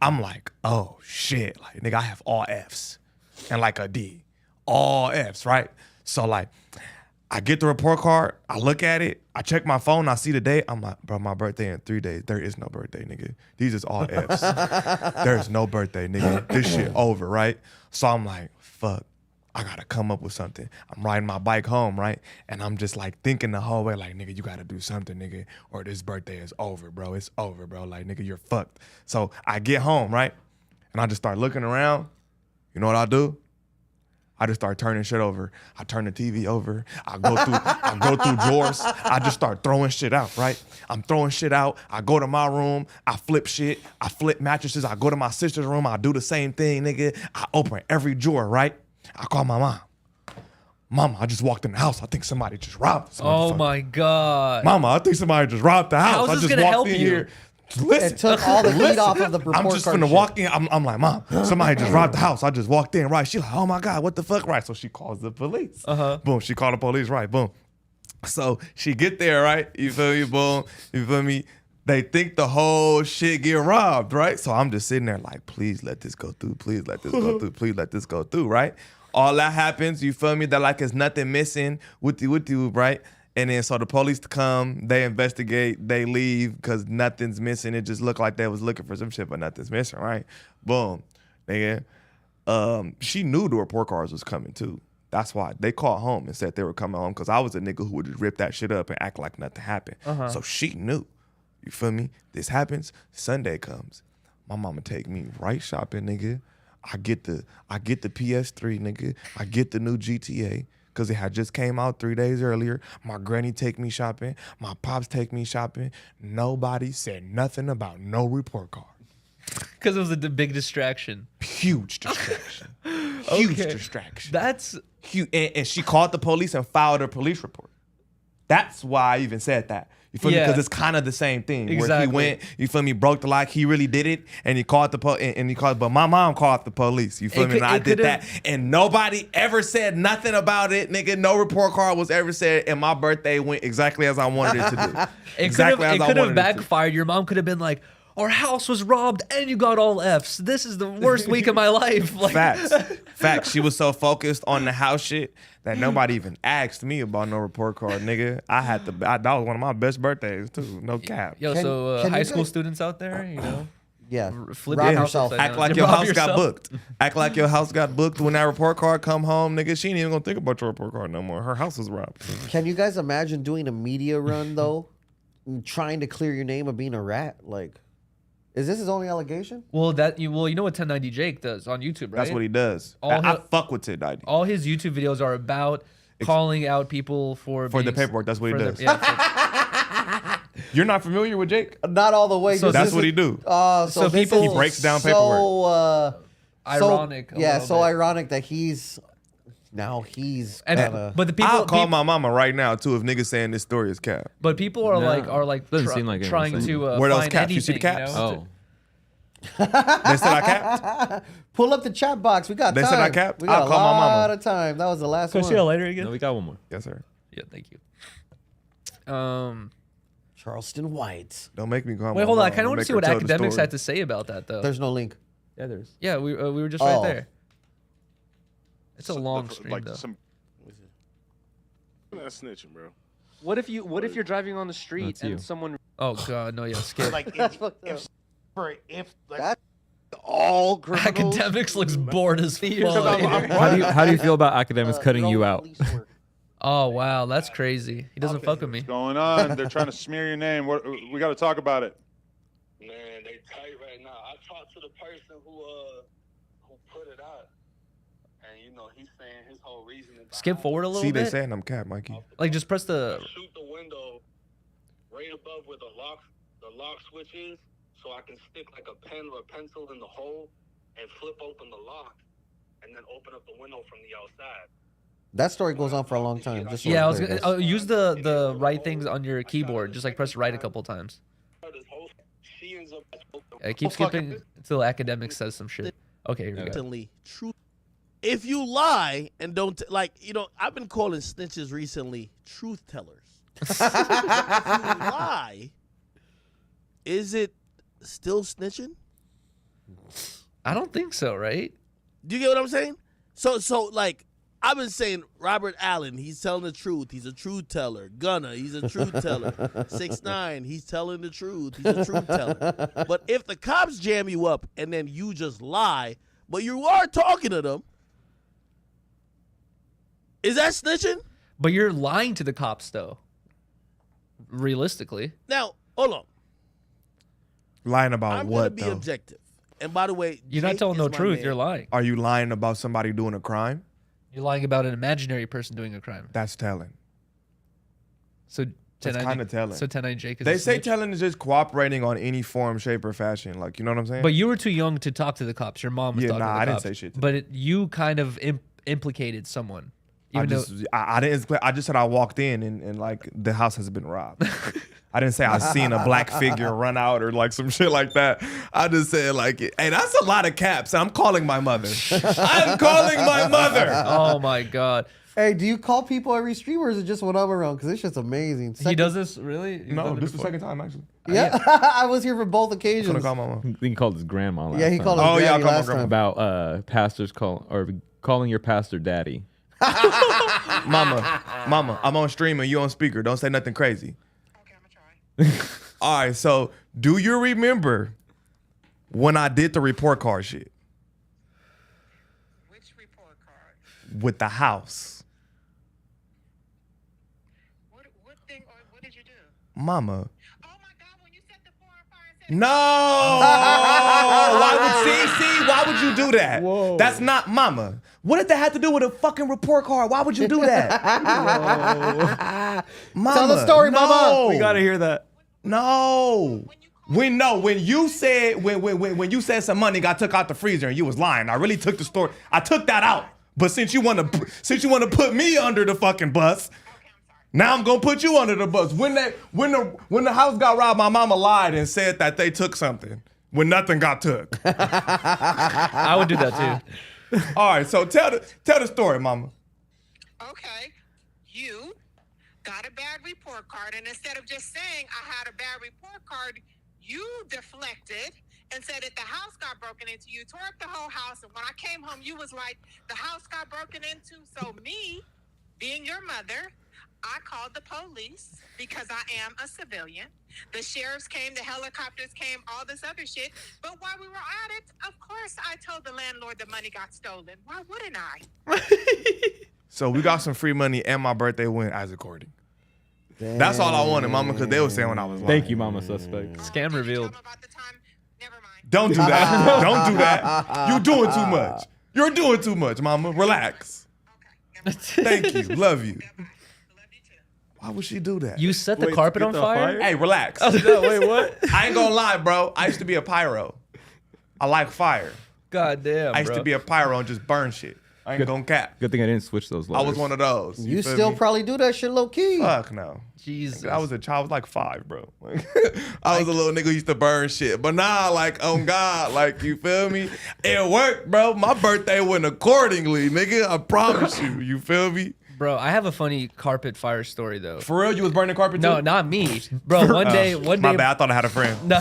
I'm like, oh shit. Like, nigga, I have all Fs and like a D. All Fs, right? So like, I get the report card, I look at it, I check my phone, I see the date. I'm like, bro, my birthday in 3 days. There is no birthday, nigga. These is all Fs. There's no birthday, nigga. This shit over, right? So I'm like, fuck, I gotta come up with something. I'm riding my bike home, right? And I'm just like thinking the whole way, like, nigga, you gotta do something, nigga, or this birthday is over, bro. It's over, bro. Like, nigga, you're fucked. So I get home, right? And I just start looking around. You know what I do? I just start turning shit over. I turn the TV over. I go through drawers. I just start throwing shit out, right? I'm throwing shit out. I go to my room. I flip shit. I flip mattresses. I go to my sister's room. I do the same thing, nigga. I open every drawer, right? I call my mom. Mama, I just walked in the house. I think somebody just robbed us. Oh my god. Mama, I think somebody just robbed the house. How's I this just gonna walked help in you? here. Listen, It took all the heat off of the report I'm just card finna shit. walk in. I'm like, Mom, somebody just robbed the house. I just walked in, right? She's like, oh my God, what the fuck, right? So she calls the police. Boom, she called the police, right? Boom. So she get there, right? You feel me? Boom. You feel me? They think the whole shit get robbed, right? So I'm just sitting there like, please let this go through. Please let this go through. Please let this go through, right? All that happens, you feel me? That like there's nothing missing with you, right? And then so the police come, they investigate, they leave because nothing's missing. It just looked like they was looking for some shit, but nothing's missing, right? Boom. Nigga. She knew the report cards was coming too. That's why they called home and said they were coming home because I was a nigga who would just rip that shit up and act like nothing happened. So she knew. You feel me? This happens, Sunday comes. My mama take me right shopping, nigga. I get the PS3, nigga. I get the new GTA. Because it had just came out 3 days earlier. My granny take me shopping. My pops take me shopping. Nobody said nothing about no report card. Because it was a big distraction. Huge distraction. Huge Okay. distraction. That's Huge. And she called the police and filed her police report. That's why I even said that. You feel me? Yeah. Because it's kind of the same thing. Where Exactly. he went, you feel me, broke the lock. He really did it. And he called but my mom called the police. You feel me? And I did that. And nobody ever said nothing about it, nigga. No report card was ever said. And my birthday went exactly as I wanted it to do. It could have backfired. Your mom could have been like, our house was robbed and you got all Fs. This is the worst week of my life. Like, Facts. She was so focused on the house shit that nobody even asked me about no report card, nigga. That was one of my best birthdays too. No cap. Yo, Can so you high school guys- students out there, you know, Yeah. flip Rob your house yourself. upside Act down. like You your rob house got yourself. booked. Act like your house got booked when that report card come home, nigga. She ain't even gonna think about your report card no more. Her house was robbed. Can you guys imagine doing a media run though, and trying to clear your name of being a rat? Like, is this his only allegation? Well, you know what 1090 Jake does on YouTube, right? That's what he does. All I he- fuck with it, ID. All his YouTube videos are about calling out people for the being- paperwork. That's what he for does. Yeah, You're not familiar with Jake? Not all the way. So That's what he do. So So this people- is He breaks down so, Ironic a Yeah, little so bit. ironic that he's and kinda. but the people, I'll call my mama right now too if niggas saying this story is cap. but people are like Doesn't seem like trying anyone's to Where those find caps? You see the anything, caps? you know, Oh, They said I capped. Pull up the chat box. We got They time. said I capped? We got I'll a call my mama. lot of time. That was the last one. later again. no, we got one more. Yes, sir. Yeah, thank you. Charleston White. Don't make me call Wait, my hold on. I mama. kind of want to Make see her what tell the academics story. had to say about that, though. There's no link. Yeah, there's. Yeah, we were just Oh. right there. It's a long stream, like though. some. That's snitching, bro. What if you're driving on the street That's and you. someone Oh god, no, yeah, skip. Like if like all criminals? Academics looks bored as fuck. How do you feel about academics cutting you out? Oh wow, that's crazy. He doesn't fuck with me. What's going on? They're trying to smear your name. What we got to talk about it. Man, they tight right now. I talked to the person who put it out, and you know he's saying his whole reasoning. Skip forward a little See, they bit. saying I'm cap, Mikey. Like just press the. Shoot the window right above where the lock switch is, so I can stick like a pen or a pencil in the hole and flip open the lock, and then open up the window from the outside. That story goes on for a long time. Just so Yeah, I we're was clear, gonna guys. use the right things on your keyboard. Just like press right a couple times. She ends up. Keep skipping until academics says some shit. Okay, here we go. Recently, truth. If you lie and don't I've been calling snitches recently truth tellers. If you lie, is it still snitching? I don't think so, right? Do you get what I'm saying? So like I've been saying Robert Allen, he's telling the truth. He's a truth teller. Gunna, he's a truth teller. 6ix9ine, he's telling the truth. He's a truth teller. But if the cops jam you up and then you just lie, but you are talking to them, is that snitching? But you're lying to the cops, though. Realistically. Now, hold on. Lying about I'm gonna what be though? objective. And by the way, You're not Jake telling no is my truth. man. You're lying. Are you lying about somebody doing a crime? You're lying about an imaginary person doing a crime. That's telling. So That's 1090 kinda telling. So 1090 Jake is They a say snitch? telling is just cooperating on any form, shape, or fashion. Like, you know what I'm saying? But you were too young to talk to the cops. Your mom was Yeah, talking to the nah, I didn't cops. say shit to But you kind of implicated someone. Even though I didn't. I just said I walked in and like the house has been robbed. I didn't say I seen a black figure run out or like some shit like that. I just said like, hey, that's a lot of caps. I'm calling my mother. I'm calling my mother. Oh my god. Hey, do you call people every stream or is it just when I'm around? Because this shit's amazing. He does this really? He's No, done it this is the before? second time actually. Yeah, I was here for both I'm occasions. gonna call my mom. I think he called his grandma last Yeah, he time. called his Oh, yeah, I'll daddy call my last grandma. time. About pastors calling your pastor daddy. Mama, I'm on stream and you on speaker. Don't say nothing crazy. Okay, I'm gonna try. All right, so do you remember when I did the report card shit? Which report card? With the house? What thing or what did you do? Mama. Oh my God, when you set the floor on fire and set No! Why would you do that? Whoa. That's not mama. What did that have to do with a fucking report card? Why would you do that? Mama, Tell the story, no. mama. We gotta hear that. No. When you said when you said some money got took out the freezer and you was lying, I really took the story. I took that out. But since you want to put me under the fucking bus, now I'm gonna put you under the bus. When the house got robbed, my mama lied and said that they took something when nothing got took. I would do that too. All right, so tell the story, mama. Okay, you got a bad report card, and instead of just saying I had a bad report card, you deflected and said that the house got broken into. You tore up the whole house, and when I came home, you was like, the house got broken into. So me, being your mother, I called the police because I am a civilian. The sheriffs came, the helicopters came, all this other shit. But while we were at it, of course, I told the landlord the money got stolen. Why wouldn't I? So we got some free money and my birthday win as according. That's all I wanted, mama, because they were saying when I was lying. Thank you, mama suspect. Scam revealed. Don't do that. Don't do that. You're doing too much. You're doing too much, mama. Relax. Thank you. Love you. Why would she do that? You set the carpet on fire? Hey, relax. No, wait, what? I ain't gonna lie, bro. I used to be a pyro. I like fire. God damn, I used to be a pyro and just burn shit. I ain't gonna cap. Good thing I didn't switch those I letters. was one of those. You feel still me? probably do that shit low key. Fuck no. Jesus. I was a child. I was like 5, bro. I was a little nigga who used to burn shit. But nah, like, on God, like, you feel me? It worked, bro. My birthday went accordingly, nigga. I promise you. You feel me? Bro, I have a funny carpet fire story though. For real, you was burning carpet too? No, not me. Bro, one day My bad, I thought I had a friend. No,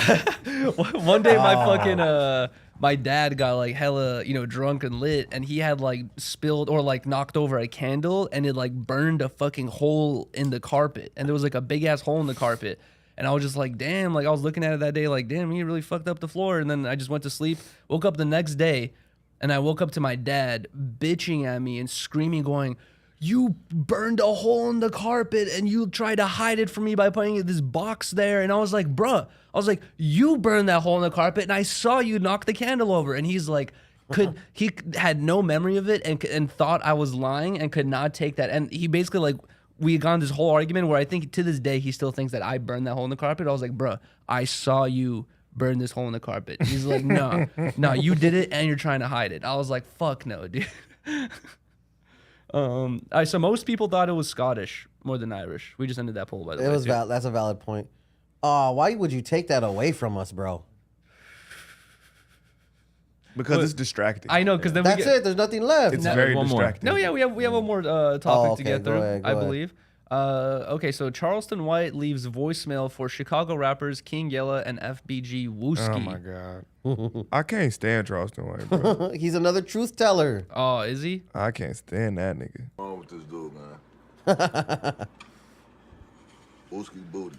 one day my fucking my dad got like hella, drunk and lit, and he had like spilled or like knocked over a candle, and it like burned a fucking hole in the carpet, and there was like a big ass hole in the carpet, and I was just like, damn, like I was looking at it that day, like, damn, he really fucked up the floor, and then I just went to sleep, woke up the next day, and I woke up to my dad bitching at me and screaming, going, you burned a hole in the carpet and you tried to hide it from me by putting this box there. And I was like, bruh, you burned that hole in the carpet and I saw you knock the candle over. And he's like, he had no memory of it and thought I was lying and could not take that. And he basically like, we got this whole argument where I think to this day, he still thinks that I burned that hole in the carpet. I was like, bruh, I saw you burn this hole in the carpet. He's like, no, you did it and you're trying to hide it. I was like, fuck no, dude. So most people thought it was Scottish more than Irish. We just ended that poll, by the way. That's a valid point. Why would you take that away from us, bro? Because it's distracting. I know, because then that's it. There's nothing left. It's very distracting. No, yeah, we have one more topic to get through, Go ahead. I believe. Okay, so Charleston White leaves voicemail for Chicago rappers King Yella and FBG Wooski. Oh my God. I can't stand Charleston White, bro. He's another truth teller. Oh, is he? I can't stand that nigga. What's wrong with this dude, man? Wooski booty.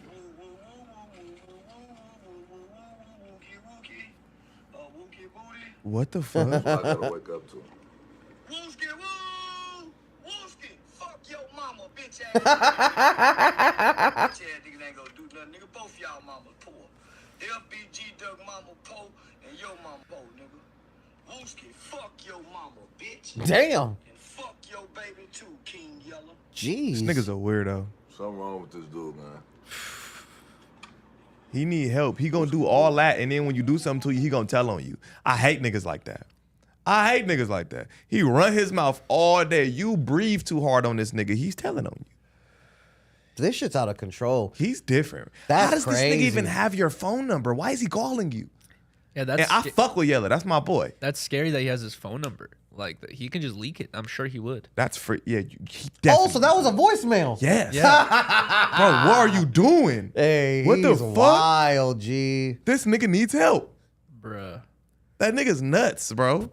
What the fuck? I gotta wake up to him. Wooski, woo! Wooski! Fuck your mama, bitch ass. Bitch ass niggas ain't gonna do nothing. Nigga, both y'all mama poor. FBG Duck mama poor and your mama poor, nigga. Wooski, fuck your mama, bitch. Damn. And fuck your baby too, King Yella. Jeez. This nigga's a weirdo. Something wrong with this dude, man. He need help. He gonna do all that, and then when you do something to you, he gonna tell on you. I hate niggas like that. He run his mouth all day. You breathe too hard on this nigga. He's telling on you. This shit's out of control. He's different. That's How does crazy. this nigga even have your phone number? Why is he calling you? Yeah, And I fuck with Yella. That's my boy. That's scary that he has his phone number. Like, he can just leak it. I'm sure he would. That's free. Yeah, he Oh, so that was a voicemail. Yes. Yeah. Bro, what are you doing? Hey, What the he's fuck? wild, G. This nigga needs help. Bruh. That nigga's nuts, bro.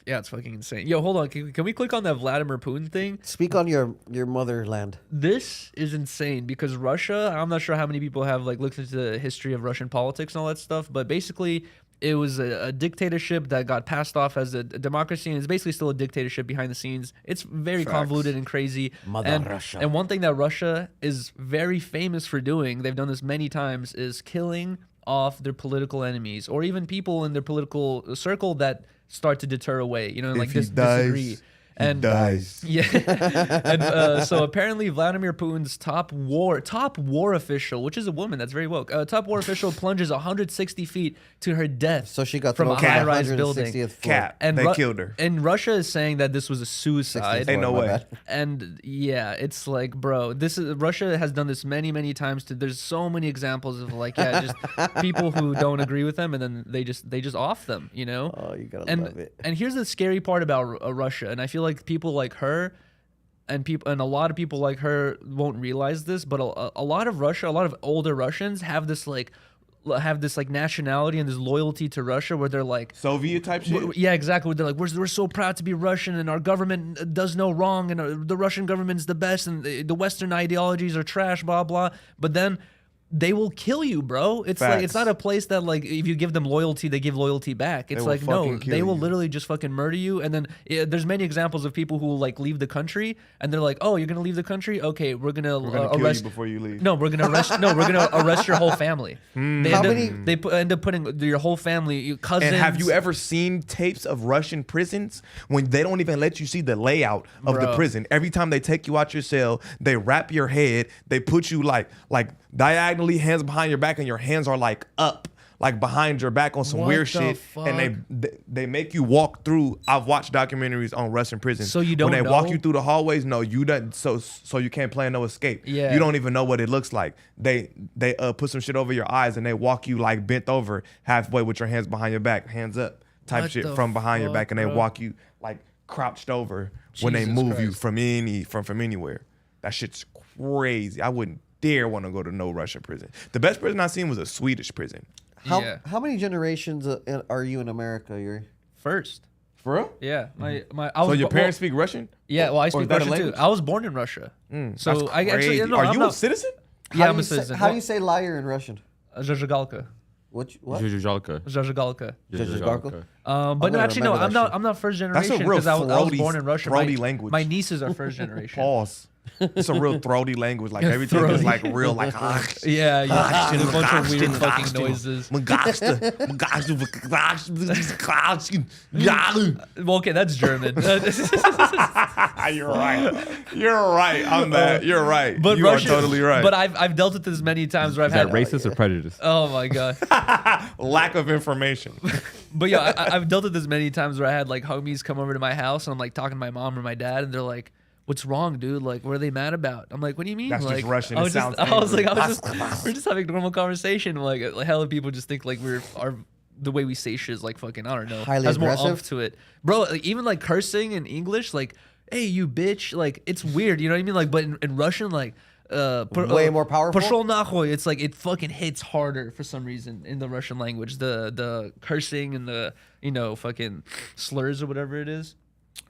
Yeah, it's fucking insane. Yo, hold on. Can we click on that Vladimir Putin thing? Speak on your motherland. This is insane because Russia, I'm not sure how many people have like looked into the history of Russian politics and all that stuff, but basically it was a dictatorship that got passed off as a democracy, and it's basically still a dictatorship behind the scenes. It's very convoluted and crazy. Russia. And one thing that Russia is very famous for doing, they've done this many times, is killing off their political enemies or even people in their political circle that start to deter away, like disagree. And dies. Yeah. And so apparently Vladimir Putin's top war official, which is a woman, that's very woke. Top war official plunges 160 feet to her death. So she got from a thrown high-rise 160th building. floor. Cat. And They killed her. And Russia is saying that this was a 60th suicide. floor, Ain't no my way. bad. And yeah, it's like, bro, Russia has done this many times. There's so many examples of like, yeah, just people who don't agree with them, and then they just off them, Oh, you gotta and love it. and here's the scary part about Russia, and I feel like people like her and a lot of people like her won't realize this, but a lot of Russia, a lot of older Russians have this like nationality and this loyalty to Russia where they're like Soviet type shit. Yeah, exactly. Where they're like, we're so proud to be Russian and our government does no wrong and the Russian government's the best and the Western ideologies are trash, blah blah. But then they will kill you, bro. It's Facts. like it's not a place that like if you give them loyalty, they give loyalty back. It's like no, they will literally just fucking murder you. And then there's many examples of people who like leave the country and they're like, oh, you're gonna leave the country? Okay, we're gonna kill arrest you before you leave. No, we're gonna arrest. No, we're gonna arrest your whole family. They end up putting your whole family, your cousins. And have you ever seen tapes of Russian prisons when they don't even let you see the layout of the prison? Every time they take you out your cell, they wrap your head, they put you like diagonally, hands behind your back, and your hands are like up, like behind your back on some weird shit. Fuck? And they make you walk through. I've watched documentaries on Russian prisons. So you don't when they know? walk you through the hallways, no, you don't. So you can't plan no escape. Yeah. You don't even know what it looks like. They put some shit over your eyes and they walk you like bent over halfway with your hands behind your back, hands up type What shit the from behind your fuck, back, and they bro? walk you like crouched over when they Jesus move you Christ. from anywhere. That shit's crazy. I wouldn't dare want to go to no Russian prison. The best prison I seen was a Swedish prison. How many generations are you in America? You're first. For real? Yeah, my. So your parents speak Russian? Yeah, well, I Or is speak that a Russian too. language? I was born in Russia. So That's I actually crazy. no, Are I'm you not, a citizen? Yeah, I'm a citizen. How do you say liar in Russian? Zhazhagalka. What? Zhuzhalka. Zhazhagalka. gonna But no, actually, no, remember that I'm not first That's a generation real because I was throaty- born in Russia. throaty language. My nieces are first generation. Pause. It's a real throaty language. Like everything is like real, like yeah, there's a bunch of weird fucking noises. Well, okay, that's German. You're right. You're right on that. You're right. But you Russian, are totally right. But I've dealt with this many times where I've Is that had racist or prejudice? Oh my god. Lack of information. But yeah, I've dealt with this many times where I had like homies come over to my house and I'm like talking to my mom or my dad and they're like, "What's wrong, dude? Like, what are they mad about?" I'm like, "What do you mean?" That's like, just Russian. I It was sounds we're just having a normal conversation. Like hella people just think like the way we say shit is like fucking, I don't know, Highly has more aggressive? oomph to it, bro. Like, even like cursing in English, like, "Hey, you bitch," like it's weird, you know what I mean? Like, but in Russian, like. Way more powerful? Pashol nahoy, it's like it fucking hits harder for some reason in the Russian language. The cursing and the fucking slurs or whatever it is.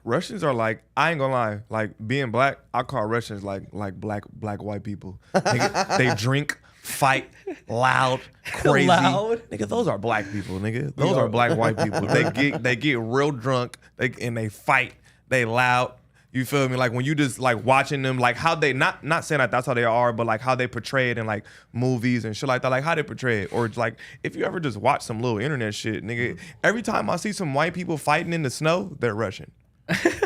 Russians are like, I ain't gonna lie, like being black, I call Russians like black white people. Nigga, they drink, fight, loud, crazy. Loud? Nigga, those are black people, nigga. Those are black white people. They get real drunk, and they fight, they loud. You feel me? Like when you just like watching them, like how they not saying that that's how they are, but like how they portray it in like movies and shit like that, like how they portray it. Or it's like if you ever just watch some little internet shit, nigga, every time I see some white people fighting in the snow, they're Russian.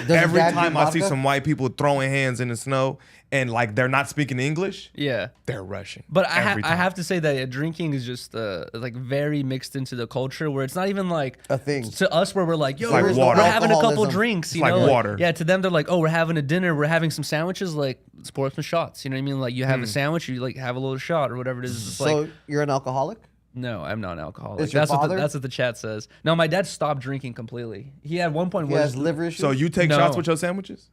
Every time I see some white people throwing hands in the snow and like they're not speaking English, yeah, they're Russian. But I have to say that drinking is just like very mixed into the culture where it's not even like a thing to us where we're like, yo, like we're having a couple drinks, you it's know, like water. Yeah, to them they're like, oh, we're having a dinner, we're having some sandwiches, like sportsman shots. You know what I mean? Like you have a sandwich, you like have a little shot or whatever it is. It's So like, you're an alcoholic? no, I'm not an alcoholic. Is your That's father? that's what the chat says. No, my dad stopped drinking completely. He had one point He where has liver issues? So you take No. shots with your sandwiches?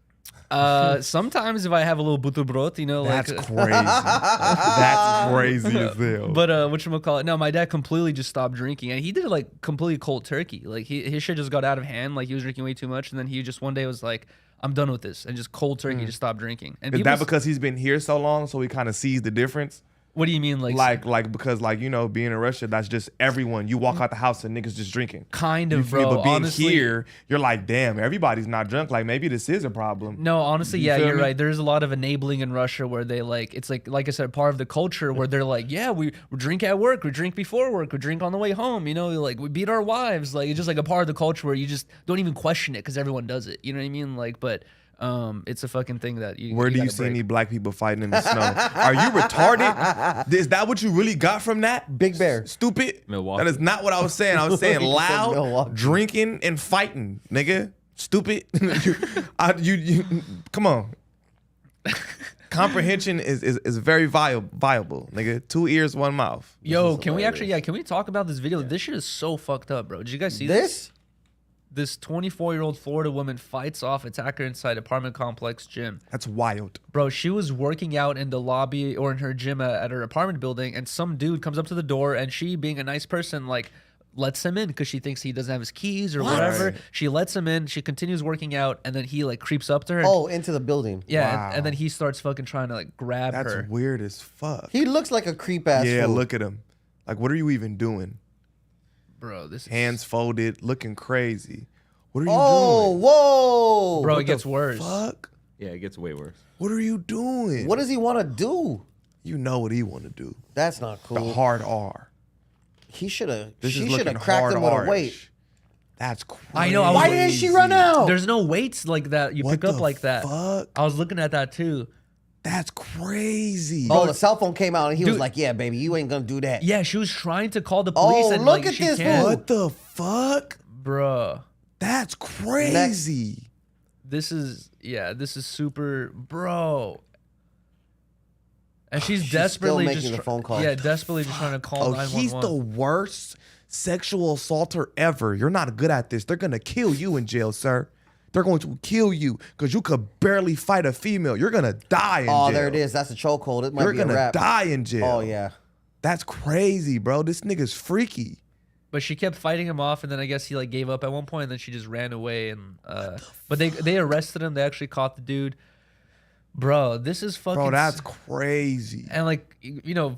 Sometimes if I have a little buterbrot, you know, That's like crazy. That's crazy as hell. But whatchamacallit? No, my dad completely just stopped drinking, and he did it like completely cold turkey. Like his shit just got out of hand. Like he was drinking way too much, and then he just one day was like, "I'm done with this," and just cold turkey just stopped drinking. And Is people that because he's been here so long, so he kind of sees the difference? What do you mean, Like because like you know being in Russia, that's just everyone. You walk out the house and niggas just drinking. kind You of, feel me? bro? But being Honestly, here, you're like, damn, everybody's not drunk. Like maybe this is a problem. no, honestly, You yeah, feel you're me? right. There's a lot of enabling in Russia where they like it's like I said, part of the culture where they're like, yeah, we drink at work, we drink before work, we drink on the way home. You know, like we beat our wives. Like it's just like a part of the culture where you just don't even question it because everyone does it. You know what I mean? Like, but. It's a fucking thing that you. Where do you gotta see break. any black people fighting in the snow? Are you retarded? Is that what you really got from that? Big Bear. Stupid. Milwaukee. That is not what I was saying. I was saying He said loud, Milwaukee. drinking, and fighting, nigga. Stupid. you come on. Comprehension is very viable, nigga. 2 ears, 1 mouth. Yo, can we actually? Yeah, can we talk about this video? This shit is so fucked up, bro. Did you guys see This? This 24-year-old Florida woman fights off attacker inside apartment complex gym. That's wild. Bro, she was working out in the lobby or in her gym at her apartment building, and some dude comes up to the door, and she, being a nice person, like, lets him in because she thinks he doesn't have his keys or whatever. She lets him in. She continues working out, and then he, like, creeps up to her. Oh, into the building. Yeah, Wow. and then he starts fucking trying to, like, grab her. That's weird as fuck. He looks like a creep-ass Yeah, fool. look at him. Like, what are you even doing? Bro, this is... Hands folded, looking crazy. What are you doing? Whoa. Bro, What it gets the worse. Fuck? Yeah, it gets way worse. What are you doing? What does he want to do? You know what he want to do. That's not cool. The hard R. He should have. This She is should looking have cracked hard him with a R-ish. weight. That's crazy. I know. Why didn't she run out? There's no weights like that you What pick up the like that. fuck? I was looking at that too. That's crazy. Oh, the cell phone came out and he was Dude. like, "Yeah, baby, you ain't gonna do that." Yeah, she was trying to call the police. Oh, and look like, at she this can't. fool. What the fuck? Bruh. That's crazy. This is super, bro. And she's desperately making just the phone call. Yeah, desperately just trying to call Oh, 911. he's the worst sexual assaulter ever. You're not good at this. They're gonna kill you in jail, sir. They're going to kill you because you could barely fight a female. You're gonna die in jail. Oh, there it is. That's a chokehold. It might You're be a gonna wrap. die in jail. Oh yeah. That's crazy, bro. This nigga's freaky. But she kept fighting him off, and then I guess he like gave up at one point, and then she just ran away. And but they arrested him. They actually caught the dude. Bro, this is fucking. Bro, that's crazy. And like, you know,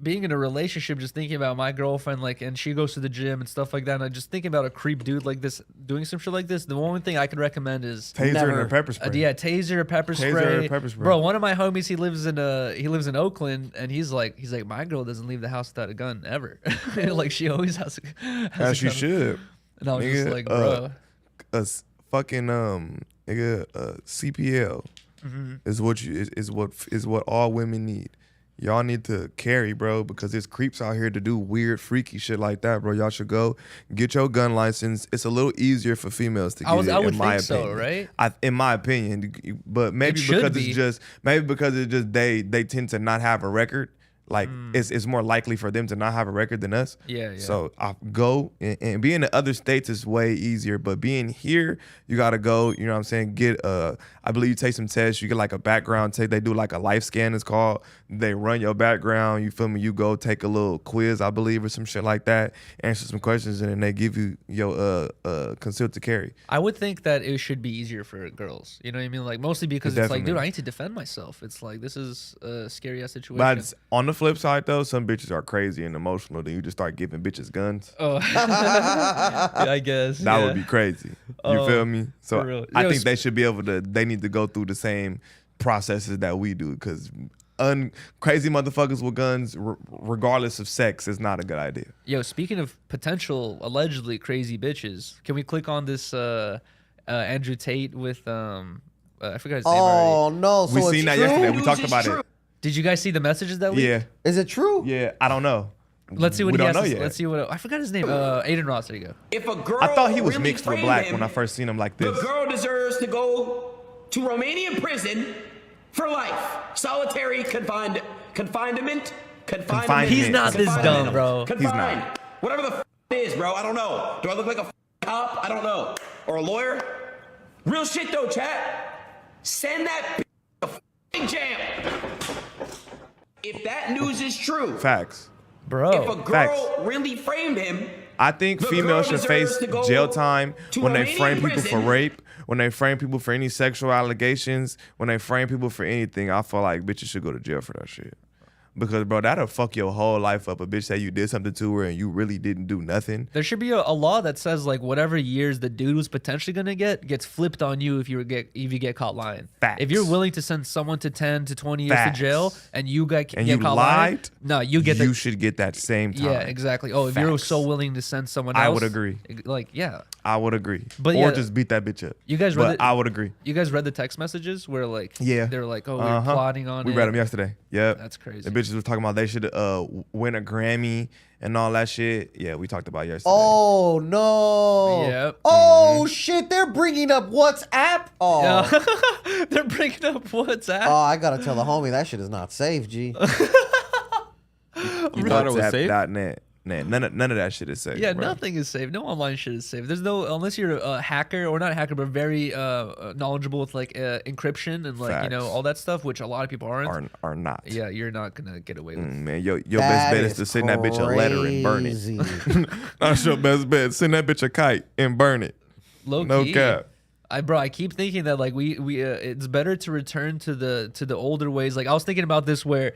being in a relationship, just thinking about my girlfriend, like, and she goes to the gym and stuff like that, and I just thinking about a creep dude like this doing some shit like this. The only thing I could recommend is Taser and a pepper spray. yeah, taser, pepper spray. Taser and pepper spray. Bro, one of my homies, he lives in Oakland, and he's like, my girl doesn't leave the house without a gun ever. Like she always has As she gun. should. And I was just like, bro. Fucking nigga, CPL is what all women need. Y'all need to carry, bro, because there's creeps out here to do weird, freaky shit like that, bro. Y'all should go get your gun license. It's a little easier for females to get it, I would in my think opinion. so, right? In my opinion, but maybe should because it's just they tend to not have a record. Like it's more likely for them to not have a record than us. Yeah, yeah. So I go and being in other states is way easier, but being here, you gotta go. You know what I'm saying? Get I believe you take some tests. You get like a background take. They do like a life scan. It's called. They run your background. You feel me? You go take a little quiz, I believe, or some shit like that. Answer some questions, and then they give you your concealed to carry. I would think that it should be easier for girls. You know what I mean? Like mostly because it's like, dude, Definitely. I need to defend myself. It's like this is a scary ass situation. But it's, on the flip side, though, some bitches are crazy and emotional. Then you just start giving bitches guns. Oh, yeah, I guess That would be crazy. You feel me? for So real. I Yo, think they should be able to. They need to go through the same processes that we do, because crazy motherfuckers with guns, regardless of sex, is not a good idea. Yo, speaking of potential allegedly crazy bitches, can we click on this Andrew Tate with I forgot his name already. Oh no! So We it's seen that true? yesterday. We talked about it. Did you guys see the messages that week? Yeah. Is it true? Yeah. I don't know. Let's see what we he don't has know to, yet. Let's see what I forgot his name. Aiden Ross. There you go. If a girl I thought he was really mixed with framed black him, when I first seen him like this. the girl deserves to go to Romanian prison for life. Solitary confinement. Confinement. He's not this dumb, bro. He's not. Whatever the it is, bro. I don't know. Do I look like a cop? I don't know. Or a lawyer? Real shit though, chat. Send that a jail. If that news is true, Facts. Bro. if a girl Facts. really framed him, I think The females girl should face deserves to go jail time to when they Romanian frame people for prison. rape, when they frame people for any sexual allegations, when they frame people for anything. I feel like bitches should go to jail for that shit. Because, bro, that'll fuck your whole life up. A bitch say you did something to her and you really didn't do nothing. There should be a law that says like whatever years the dude was potentially gonna get gets flipped on you if you get caught lying. Facts. If you're willing to send someone to 10 to 20 years Facts. to jail and you get And you caught lying, lied, no, you get you the should get that same time. yeah, exactly. Oh, if you're Facts. so willing to send someone else, I would agree. Like, yeah, I would agree. But or yeah, just beat that bitch up. you guys but read it- I would agree. you guys read the text messages where like Yeah. they're like, oh, we were plotting on We it. read them yesterday. Yep. That's crazy. The bitches were talking about they should win a Grammy and all that shit. Yeah, we talked about it yesterday. Oh no! Yep. Oh shit! They're bringing up WhatsApp. Oh, They're bringing up WhatsApp. oh! I gotta tell the homie that shit is not safe. G. You thought it was safe? WhatsApp.net. Man, none of that shit is safe. Yeah, bro. nothing is safe. No online shit is safe. There's no, unless you're a hacker, or not a hacker, but very knowledgeable with like encryption and like you know all that stuff, which a lot of people aren't. Are not. Yeah, you're not gonna get away with. Man, your best bet is to send that bitch a letter and burn it. That's your best bet. Send that bitch a kite and burn it. Low no key. cap. I keep thinking that like we it's better to return to the older ways. Like I was thinking about this where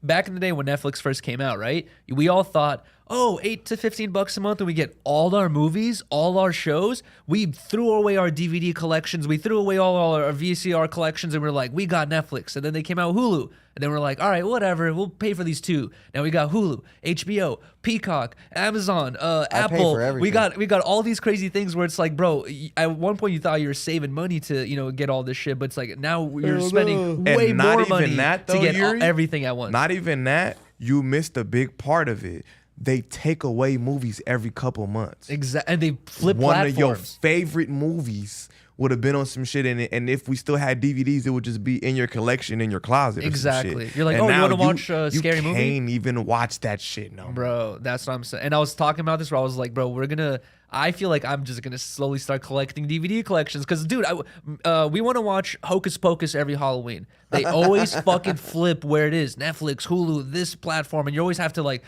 back in the day when Netflix first came out, right? We all thought, oh, $8 to $15 a month and we get all our movies, all our shows. We threw away our DVD collections. We threw away all our VCR collections and we're like, we got Netflix. And then they came out with Hulu. And then we're like, all right, whatever. We'll pay for these too. Now we got Hulu, HBO, Peacock, Amazon, Apple. We got all these crazy things where it's like, bro, at one point you thought you were saving money to, you know, get all this shit, but it's like now you're spending way more money to get everything at once. Not even that. You missed a big part of it. They take away movies every couple months. Exactly, and they flip One platforms. of your favorite movies would have been on some shit in it, and if we still had DVDs, it would just be in your collection in your closet. Exactly. You're like, and oh, you want to watch a scary movie? You can't even watch that shit no more. Bro, that's what I'm saying. And I was talking about this where I was like, bro, I feel like I'm just gonna slowly start collecting DVD collections because, dude, we want to watch Hocus Pocus every Halloween. They always fucking flip where it is, Netflix, Hulu, this platform, and you always have to like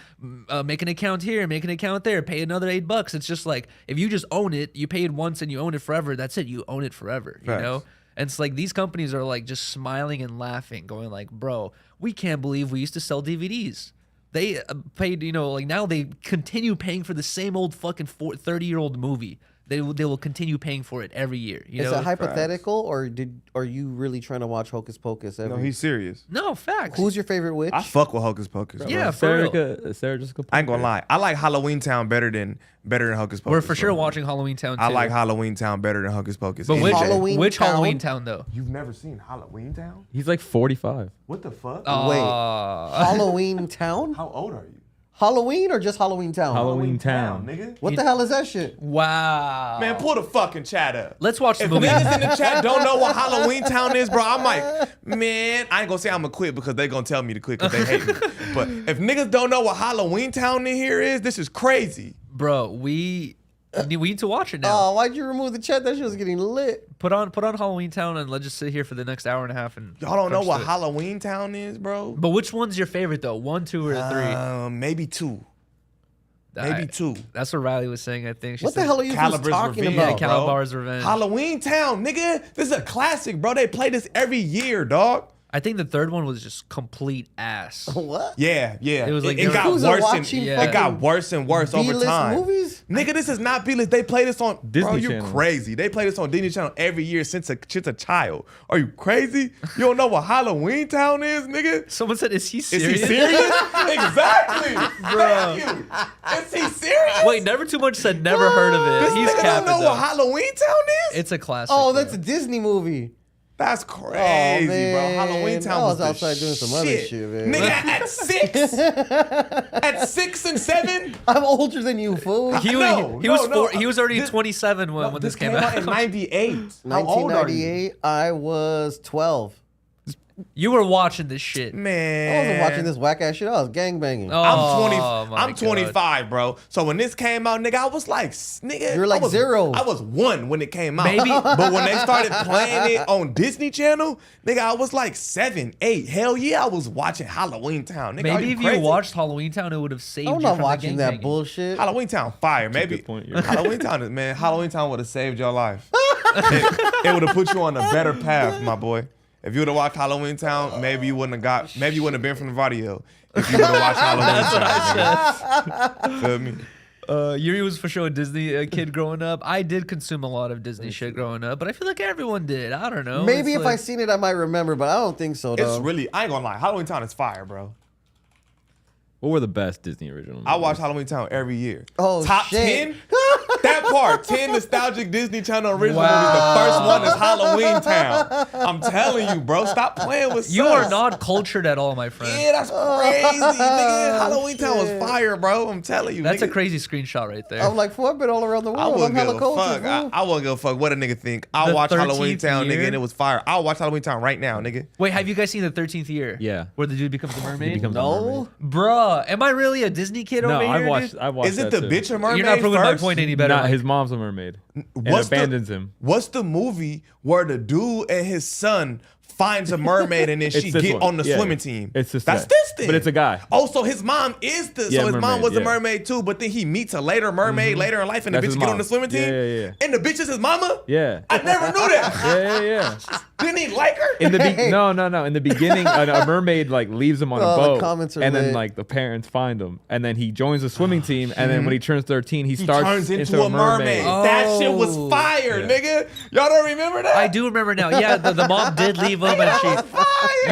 make an account here, make an account there, pay another $8. It's just like if you just own it, you pay it once and you own it forever. That's it, you own it forever. You know. And it's like these companies are like just smiling and laughing, going like, bro, we can't believe we used to sell DVDs. They paid, you know, like now they continue paying for the same old fucking 30-year-old movie. They will continue paying for it every year. You know? Is it hypothetical, or are you really trying to watch Hocus Pocus? No, he's serious. No, facts. Who's your favorite witch? I fuck with Hocus Pocus. Bro. Yeah, for real. Sarah just I ain't gonna lie. I like Halloween Town better than Hocus Pocus. We're for sure watching Halloween Town too. I like Halloween Town better than Hocus Pocus. But which Halloween Town though? You've never seen Halloween Town? He's like 45. What the fuck? Wait, Halloween Town? How old are you? Halloween or just Halloween Town? Halloween Town, nigga. What the hell is that shit? Wow. Man, pull the fucking chat up. Let's watch the if movie. If niggas in the chat don't know what Halloween Town is, bro, I'm like, man, I ain't gonna say I'm gonna quit because they gonna tell me to quit because they hate me. But if niggas don't know what Halloween Town in here is, this is crazy. Bro, we need to watch it now. Oh, why'd you remove the chat? That shit was getting lit. Put on Halloween Town and let's just sit here for the next hour and a half and y'all don't know what Halloween Town is, bro. But which one's your favorite though? 1, 2, or 3? Maybe 2. Maybe 2. That's what Riley was saying, I think. What the hell are you talking about? Yeah, Calabar's Revenge. Halloween Town, nigga. This is a classic, bro. They play this every year, dog. I think the third one was just complete ass. What? Yeah. It was like it got worse it got worse and worse over B-list time. movies? Nigga, this is not B-list. They play this on Disney Bro, you Channel. crazy. They play this on Disney Channel every year since a child. Are you crazy? You don't know what Halloween Town is, nigga? Someone said, is he serious? Is he serious? Exactly. Bro. Thank you. Is he serious? Wait, Never Too Much said never heard of it. This He's nigga capping don't know though. what Halloween Town is? It's a classic. Oh, that's a Disney movie. That's crazy, bro. Halloween Town was outside the doing some other shit, man. Nigga, at 6? At 6 and 7? I'm older than you, fool. He was already 27 when this came out. in 98. How old are you? 1998, I was 12. You were watching this shit. Man. I wasn't watching this whack ass shit. I was gangbanging. I'm 25, bro. So when this came out, nigga, I was like, nigga. You were like 0. I was 1 when it came out. Maybe. But when they started playing it on Disney Channel, nigga, I was like 7, 8. Hell yeah, I was watching Halloween Town. Nigga, Maybe if you watched Halloween Town, it would have saved you I'm from not watching the that bullshit. Halloween Town fire. Maybe. Good point, Halloween Town would have saved your life. It would have put you on a better path, my boy. If you would have watched Halloween Town, maybe you wouldn't have been from the radio. If you would have watched Halloween Town. Feel me? Yuri was for sure a Disney kid growing up. I did consume a lot of Disney shit growing up, but I feel like everyone did. I don't know. Maybe if I seen it, I might remember, but I don't think so, though. It's really, I ain't gonna lie, Halloween Town is fire, bro. What were the best Disney original movies? I watch Halloween Town every year. Oh, Top shit. 10? That part, 10 nostalgic Disney Channel original movies. The first one is Halloween Town. I'm telling you, bro. Stop playing with You sus. are not cultured at all, my friend. Yeah, that's crazy, nigga. Halloween Town was fire, bro. I'm telling you. That's nigga. a crazy screenshot right there. I'm like, I've been all around the I world. I'm wouldn't give hella a cultured, fuck. bro. I wouldn't give a fuck what a nigga think. I'll The watch Halloween 13th Town, year? nigga, and it was fire. I'll watch Halloween Town right now, nigga. Wait, have you guys seen the 13th year? Yeah. Where the dude becomes a mermaid? He becomes a mermaid. Bruh, am I really a Disney kid No, over here? I watched. dude? I watched. Is it that the too. bitch a mermaid You're not proving my first? point any better. Nah, Mike. his mom's a mermaid and What's abandons him. What's the movie where the dude and his son finds a mermaid and then It's she this get one. on the Yeah. swimming team? It's this That's guy. this thing. But it's a guy. Oh, so his mom is the Yeah, so his mom mermaid, was a yeah. mermaid too, but then he meets a later mermaid later in life and That's the his bitch get on mom. the swimming team. Yeah, yeah, yeah. And the bitch is his mama? Yeah. I never knew that. Yeah. Didn't he like her? In the no. In the beginning, a mermaid like leaves him on a Oh, the boat, comments are and then lit. like the parents find him, and then he joins the swimming team, and then when he turns 13, he starts turns into a mermaid. Oh. That shit was fire, nigga. Y'all don't remember that? I do remember now. Yeah, the mom did leave him, and she.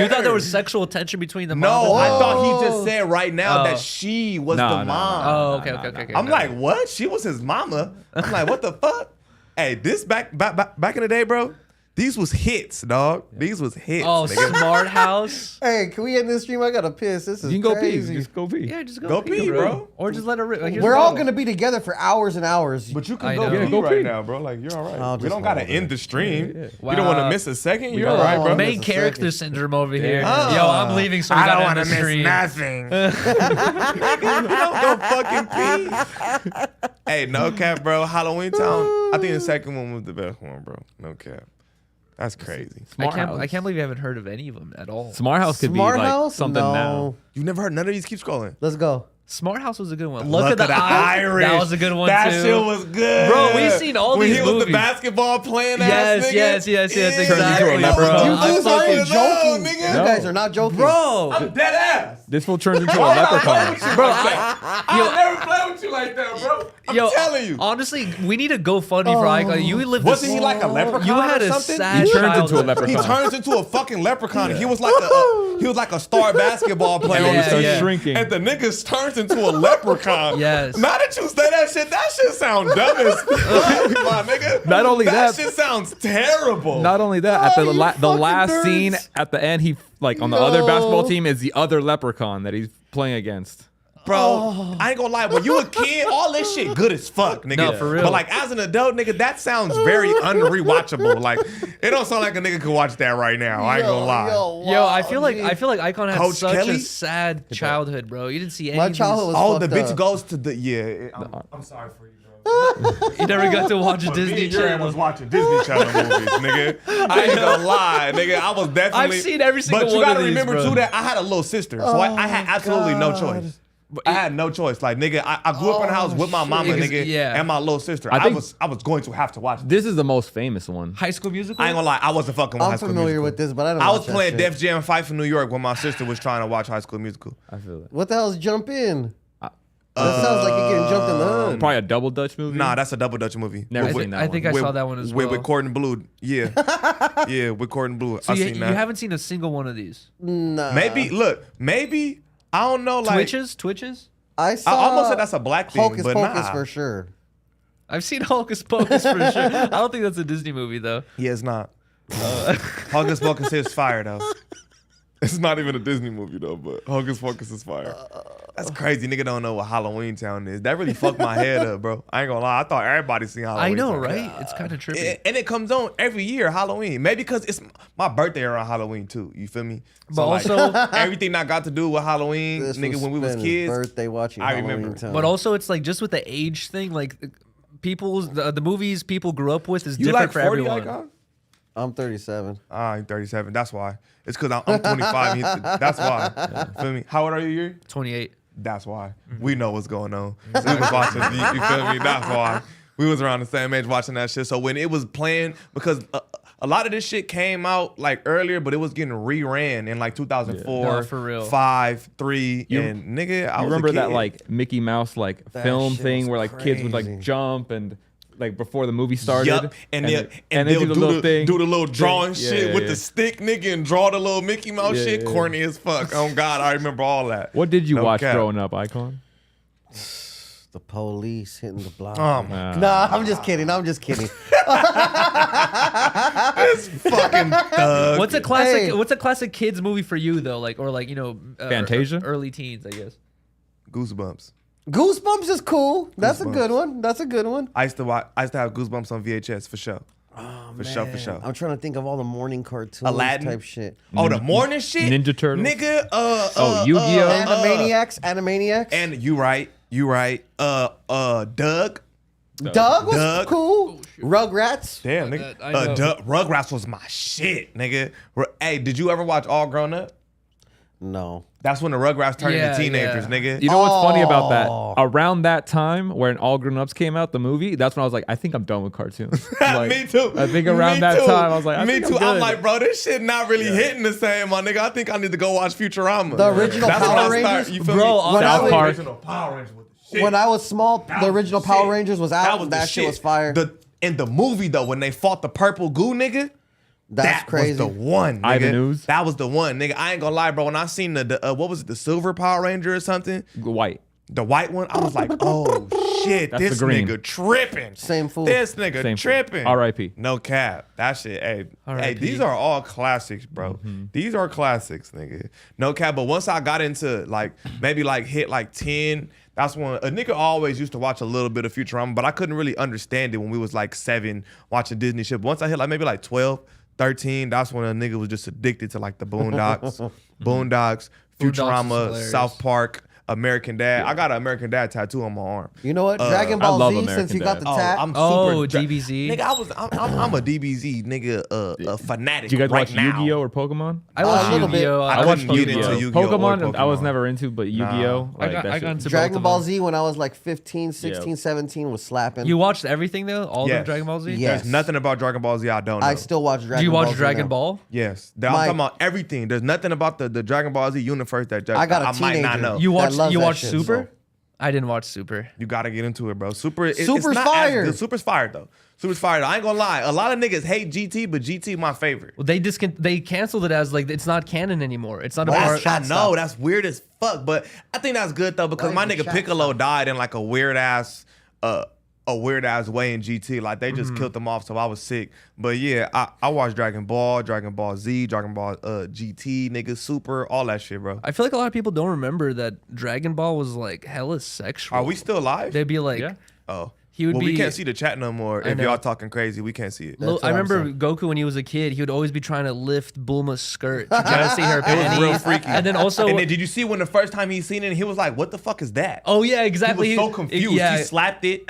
You thought there was sexual tension between the mom? No, and I the thought he just said right now Oh. that she was No, the no, mom. Oh, okay. I'm like, what? She was his mama. I'm like, what the fuck? Hey, this back in the day, bro. These was hits, dog. These was hits. Oh, nigga. Smart House. Hey, can we end this stream? I gotta piss. This is You can go crazy. pee. Just go pee. Yeah, just Go pee, bro. Or just let her rip. Here's We're the all bottle. gonna be together for hours and hours. But you I can go know. pee Go right pee. now, bro. Like, you're all right. I'll We just don't gotta hold end the stream. Yeah. You don't want to Wow. miss a second. We You're got all right, bro. Main Miss a character second. syndrome over here. Yeah. Yo, I'm leaving, so we I gotta don't end want the to miss stream. nothing. Don't fucking pee. Hey, no cap, bro. Halloween Town. I think the second one was the best one, bro. No cap. That's crazy. Smart House. I can't believe you haven't heard of any of them at all. Smart House could Smart be like House? something No. now. You've never heard none of these? Keep scrolling. Let's go. Smart House was a good one. Look at the Irish. That was a good one that too. shit was good. Bro, we've seen all when these he was the movies. basketball playing ass Yes, nigga. yes, exactly, into a leper. bro. You I guys aren't fucking- joking. nigga. You guys are not joking. Bro, I'm dead ass. This fool turns into a Bro, leprechaun. Bro, I'll never play with you like that, bro. I'm telling you. Honestly, we need a GoFundMe for Icon. You lived Wasn't this. he like a leprechaun You had or a something? sad He turns into a childhood. leprechaun. He turns into a fucking leprechaun. He was like a star basketball player on the Yeah, team. yeah. Shrinking. And the niggas turns into a leprechaun. Yes. Now that you say that shit sound dumb as fuck, my nigga. Not only that- shit sounds terrible. Not only that, at the you the fucking last nerds. scene at the end, he like on the other basketball team is the other leprechaun that he's playing against. Bro, I ain't gonna lie. When you a kid, all this shit good as fuck, nigga. No, for real. But like as an adult, nigga, that sounds very unrewatchable. Like it don't sound like a nigga could watch that right now. I ain't gonna lie. Yo, I feel like Icon had Coach such Kelly? a sad childhood, bro. You didn't see any My of these- childhood was Oh, the fucked bitch up. goes to the I'm sorry for you, bro. You never got to watch a But Disney me and Yuri Channel. was watching Disney Channel movies, nigga. I ain't gonna lie, nigga. I was definitely. I've seen every single But you one of gotta these, remember bro. too that I had a little sister, so I had absolutely no choice. I had no choice. Like nigga, I grew up in a house with my mama, Because- nigga, yeah. and my little sister. I I think- was going to have to watch this. This is the most famous one. High School Musical. I ain't gonna lie, I wasn't fucking with High I'm School familiar Musical. with this, but I don't. I was watch that playing shit. Def Jam Fight for New York when my sister was trying to watch High School Musical. I feel it. What the hell is Jump In? That sounds like you're getting jumped in the hood. Probably a double Dutch movie. Nah, that's a double Dutch movie. Never I, seen thi- that I think one. I saw that one as well. With Corden Blue. Yeah. Yeah, with Corden Blue. So I you, seen you that. haven't seen a single one of these. Nah. Maybe, I don't know, like. Twitches? I saw. I almost said that's a black thing, Hocus but Pocus nah. for sure. I've seen Hocus Pocus for sure. I don't think that's a Disney movie though. Yeah, it's not. Hocus Pocus is fire, though. It's not even a Disney movie, though, but Hocus Pocus is fire. That's crazy. Nigga don't know what Halloween Town is. That really fucked my head up, bro. I ain't gonna lie. I thought everybody seen Halloween I know, Town. right? It's kind of trippy. And it comes on every year, Halloween. Maybe because it's my birthday around Halloween, too. You feel me? But like, also- everything I got to do with Halloween, This nigga, when we was spent his kids. birthday watching I Halloween remember. Town. But also, it's like just with the age thing, like the movies people grew up with is You different like for 40, everyone. Icon? I'm 37. I'm 37. That's why. It's because I'm 25. That's why. Feel me? How old are you, Yuri? 28. That's why. We know what's going on. We was watching, you feel me? That's why. We was around the same age watching that shit. So when it was playing, because a lot of this shit came out like earlier, but it was getting reran in like 2004, No, for real. 5, 3, You- and nigga, I You was remember a kid. that like Mickey Mouse like That film shit thing was where like kids would crazy. like jump and like before the movie started? Yup, and they'll they do the little drawing Yeah, shit yeah, with yeah. the stick, nigga, and draw the little Mickey Mouse Yeah, shit. yeah. Corny as fuck. Oh God, I remember all that. What did you No watch cap. growing up, Icon? The The police hitting the block. Oh my Nah, I'm just kidding. I'm just kidding. This fucking thug. What's a classic? Hey. What's a classic kids movie for you though? Like or like Fantasia? early teens, I guess. Goosebumps. Goosebumps is cool. That's a Goosebumps. good one. That's a good one. I used to have Goosebumps on VHS for sure. Oh, For sure. I'm trying to think of all the morning cartoons Aladdin? type shit. Oh, the morning shit? Ninja Turtles? Nigga, Yu-Gi-Oh? Animaniacs. And you right. Doug. Doug was Doug. cool. Rugrats. Damn, nigga. I know. Rugrats was my shit, nigga. Hey, did you ever watch All Grown Up? No. That's when the Rugrats turned Yeah, into teenagers, yeah. nigga. You know what's funny about that? Oh. Around that time when All Grown Ups came out, the movie, that's when I was like, I think I'm done with cartoons. Like, Me too. I think around Me that too. time, I was like, I Me think too. I'm I'm good. like, bro, this shit not really hitting the same, my nigga. I think I need to go watch Futurama. The original That's Power when I Rangers? You feel Bro, me? when I South was- Park. Original Power Rangers with the shit. When I was small, That the was original the Power shit. Rangers was out. That shit was fire. In the movie though, when they fought the purple goo nigga, That's crazy. was the one, nigga. Ivan Ooze? That was the one, nigga. I ain't gonna lie, bro. When I seen the what was it, the silver Power Ranger or something, White. the white one, I was like, oh shit, That's this the green. nigga tripping. Same fool. This nigga Same fool. tripping. R.I.P. No cap. That shit, hey, R.I.P. these are all classics, bro. Mm-hmm. These are classics, nigga. No cap. But once I got into like maybe like hit like 10, that's when a nigga always used to watch a little bit of Futurama, but I couldn't really understand it when we was like 7 watching Disney shit. But once I hit like maybe like 12, 13, that's when a nigga was just addicted to like the Boondocks, Boondocks was Futurama, hilarious. South Park, American Dad. I got an American Dad tattoo on my arm. You know what? Uh, Dragon I Ball love Z, American since you got Dad. the tat. I'm Oh, super DBZ. Nigga, I'm a DBZ nigga, a fanatic. Did you guys right watch now. Yu-Gi-Oh or Pokemon? I watched a little bit. Yu-Gi-Oh. I watched couldn't get Yu-Gi-Oh. into Yu-Gi-Oh or Pokemon, I was Pokemon. never into, but Yu-Gi-Oh. I like, got that shit- into both Dragon of Ball them. Z when I was like 15, 16, 17 was slapping. You watched everything though? All Yes. of Dragon Ball Z? Yes. There's nothing about Dragon Ball Z I don't know. I still watch Dragon Ball Do you watch Z Dragon now. Ball? Yes. I'm Mike. talking about everything. There's nothing about the Dragon Ball Z universe that I got a I might not teenager. know. You watched loves that watched shit, Super? so- I didn't watch Super. You gotta get into it, bro. It's Super's not fire. As good. Super's fire though. Super's fire. I ain't gonna lie. A lot of niggas hate GT, but GT my favorite. Well, they canceled it as like it's not canon anymore. It's not a That's, part. I know that's weird as fuck, but I think that's good though because Why my is the nigga chat Piccolo died in like a weird ass way in GT. Like they just killed him off, so I was sick. But yeah, I watched Dragon Ball Z, Dragon Ball GT, nigga, Super, all that shit, bro. I feel like a lot of people don't remember that Dragon Ball was like hella sexual. Are we still live? They'd be like, Yeah. Oh. He would well, be- we can't see the chat no more. I If know. y'all talking crazy, we can't see it. That's I what I'm remember saying. Goku when he was a kid. He would always be trying to lift Bulma's skirt to try to see her It was panties. real freaky. And then also, and then did you see when the first time he seen it, he was like, "What the fuck is that?" oh yeah, exactly. He was so confused. Yeah. He slapped it.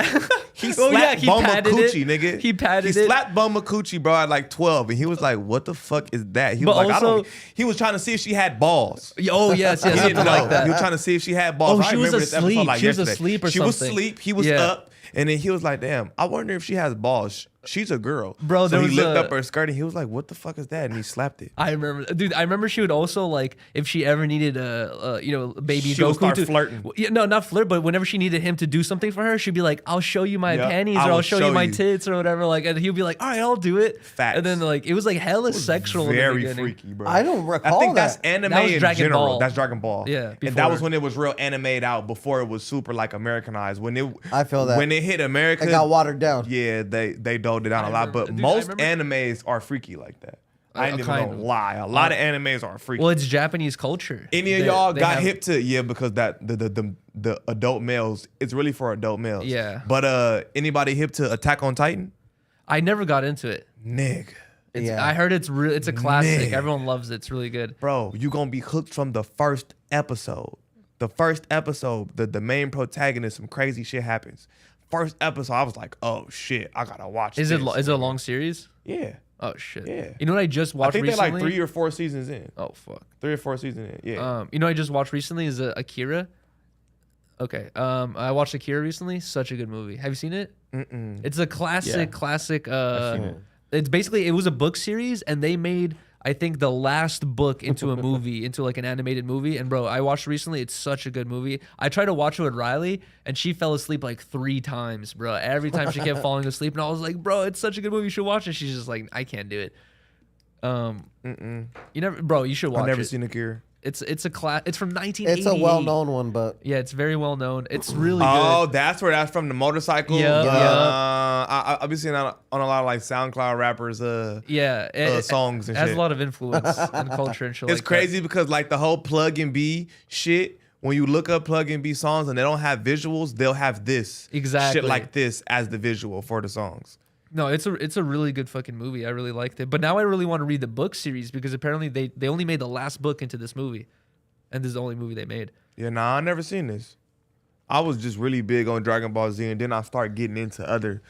He Oh, yeah, slapped he Bumma patted it. Coochie, nigga. He patted He it. slapped Bumma Coochie, bro, at like 12, and he was like, "What the fuck is that?" He But was like, "I also- don't." He was trying to see if she had balls. Oh yes, He yes, didn't something know. like that. He was trying to see if she had balls. Oh, I she was remember this episode asleep. like She was yesterday. asleep or She was something. asleep. He was Yeah. up, and then he was like, "Damn, I wonder if she has balls." She's a girl, Bro, So there he was lifted a- up her skirt, and he was like, "What the fuck is that?" And he slapped it. I remember, dude. I remember she would also like if she ever needed a baby She would Goku start to flirting. Yeah, no, not flirt, but whenever she needed him to do something for her, she'd be like, "I'll show you my Yeah, panties, I or I'll will show you show my you. tits, or whatever." Like, and he'd be like, "All right, I'll do it." Facts. And then like it was like hella sexual. in the Very beginning. freaky, bro. I don't recall I think that's that. anime That was in Dragon general. Ball. That's Dragon Ball. Yeah, and that was before. when it was real animated out before it was super like Americanized. When it, I feel that. when it hit America, It got watered down. Yeah, they doled it down a lot. remember- But dude, I most remember- animes are freaky like that. I ain't even kind gonna of. lie. A lot of animes are freaky. Well, it's Japanese culture. Any of They- y'all they got have- hip to because that the adult males. It's really for adult males. Yeah. But anybody hip to Attack on Titan? I never got into it. Nigga. Yeah. I heard it's real. It's a classic. Man. Everyone loves it. It's really good. Bro, you gonna be hooked from the first episode. The first episode, the main protagonist, some crazy shit happens. First episode, I was like, oh shit, I gotta watch Is this. it a long series? Yeah. Oh shit. Yeah. You know what I just I watched think recently? they're like 3 or 4 seasons in. Oh fuck. 3 or 4 seasons in. Yeah. You know what I just watched recently is Akira. Okay. I watched Akira recently. Such a good movie. Have you seen it? Mm-mm. It's a classic. I've seen it. It's basically it was a book series and they made I think the last book into a movie, into like an animated movie. And bro, I watched recently. It's such a good movie. I tried to watch it with Riley, and she fell asleep like 3 times, bro. Every time she kept falling asleep, and I was like, bro, it's such a good movie. You should watch it. She's just like, I can't do it. You never, bro. You should watch I've never it. seen Akira. It's a class. It's from 1988. It's a well-known one, but yeah, it's very well known. It's really Oh, good. that's where that's from, the motorcycle. Yeah, I've been seeing that on a lot of like SoundCloud rappers. Songs and it has shit. a lot of influence and culture and shit. It's like crazy because like the whole plug and B shit. When you look up plug and B songs and they don't have visuals, they'll have this Exactly. shit like this as the visual for the songs. No, it's a really good fucking movie. I really liked it. But now I really want to read the book series because apparently they only made the last book into this movie, and this is the only movie they made. Yeah, nah, I never seen this. I was just really big on Dragon Ball Z, and then I started getting into other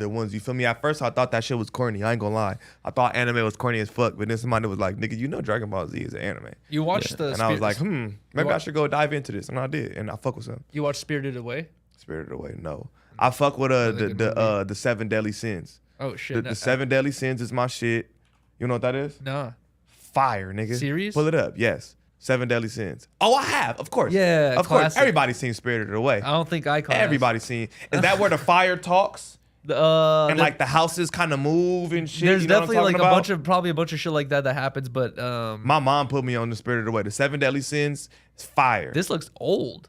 ones. You feel me? At first, I thought that shit was corny. I ain't gonna lie. I thought anime was corny as fuck. But then somebody was like, "Nigga, you know Dragon Ball Z is an anime." You watched the and I was like, maybe I should go dive into this, and I did, and I fuck with some. You watched Spirited Away? Spirited Away, no. I fuck with the 7 Deadly Sins. Oh shit! The 7 Deadly Sins is my shit. You know what that is? Nah. Fire, nigga. Series? Pull it up. Yes. 7 Deadly Sins. Oh, I have. Of course. Yeah, Of course. classic. Everybody's seen Spirited Away. I don't think I caught Everybody's seen. Is that where the fire talks? And like the houses kind of move and shit. There's you know definitely like probably a bunch of shit like that happens, but my mom put me on the Spirited Away. The 7 Deadly Sins is fire. This looks old.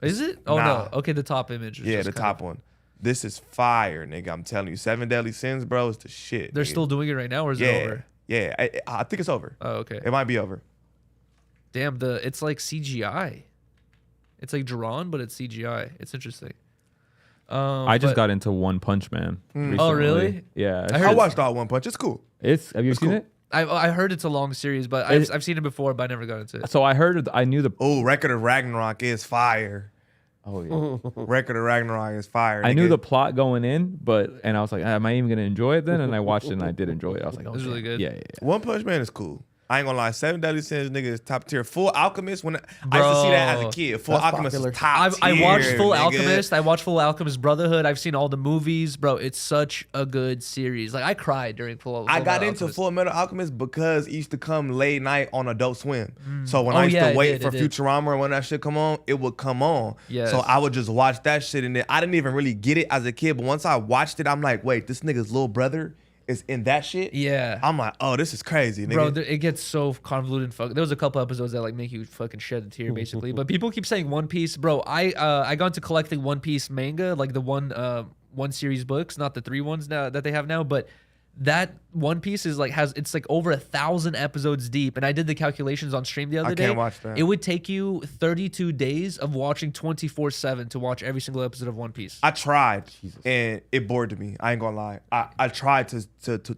Is it? Oh Nah. no. Okay, the top image. Yeah, the top one. This is fire, nigga. I'm telling you, 7 Deadly Sins, bro, is the shit. They're nigga. still doing it right now, or is it over? Yeah, I think it's over. Oh, okay. It might be over. Damn, it's like CGI. It's like drawn, but it's CGI. It's interesting. I just got into One Punch Man. Recently. Oh, really? Yeah. I watched all One Punch. It's cool. Have you seen it? I heard it's a long series, but I've seen it before, but I never got into it. So I knew the. Oh, Record of Ragnarok is fire. Oh yeah. Record of Ragnarok is fire. I knew nigga. the plot going in, and I was like, am I even gonna enjoy it then? And I watched it and I did enjoy it. I was like, it was really good. Yeah. One Punch Man is cool. I ain't gonna lie, 7 Deadly Sins, nigga, is top tier. Full Alchemist, when I used to see that as a kid. Full Alchemist is top tier. I watched Full nigga. Alchemist. I watched Full Alchemist Brotherhood. I've seen all the movies, bro. It's such a good series. Like I cried during Full. I got Metal into Alchemist. Full Metal Alchemist because it used to come late night on Adult Swim. So when I used to wait for Futurama and when that shit come on, it would come on. Yes. So I would just watch that shit, and then I didn't even really get it as a kid. But once I watched it, I'm like, wait, this nigga's little brother is in that shit. Yeah. I'm like, oh, this is crazy, nigga. Bro, it gets so convoluted. There was a couple episodes that like make you fucking shed a tear, basically. But people keep saying One Piece, bro. I got into collecting One Piece manga, like the one series books, not the 3 ones now that they have now, but that One Piece is like it's like over 1,000 episodes deep. And I did the calculations on stream the other day. I can't watch that. It would take you 32 days of watching 24/7 to watch every single episode of One Piece. I tried, and it bored me. I ain't gonna lie. I tried to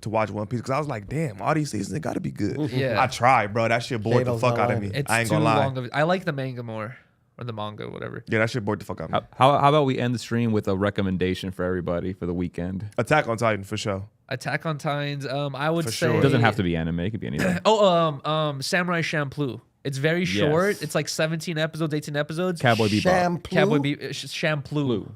watch One Piece because I was like, damn, all these seasons they gotta be good. Yeah. I tried, bro. That shit bored the fuck out of me. It's I ain't too gonna lie. long. I like the manga more, or the manga, whatever. Yeah, that shit bored the fuck out of me. How about we end the stream with a recommendation for everybody for the weekend? Attack on Titan for sure. Attack on Titans. I would For say sure. It doesn't have to be anime. It could be anything. Samurai Champloo. It's very short. It's like 17 episodes, 18 episodes. Cowboy Bebop. Shampoo.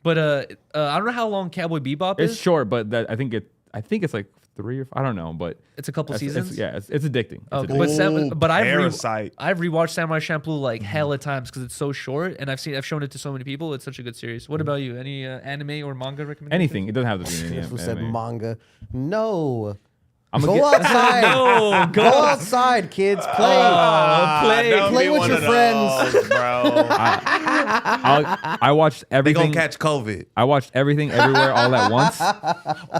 But I don't know how long Cowboy Bebop is. It's short, but I think it's like 3 or 4, I don't know, but it's a couple seasons. It's addicting. Okay. Addicting. But I've Parasite. I've rewatched Samurai Champloo like hella times because it's so short, and I've shown it to so many people. It's such a good series. What about you? Any anime or manga recommendations? Anything. It doesn't have to be any Who said anime. manga? No. I'm Go outside. No, go outside, kids. Play. Play with your friends, bro. I watched everything. They gonna catch COVID. I watched everything everywhere all at once.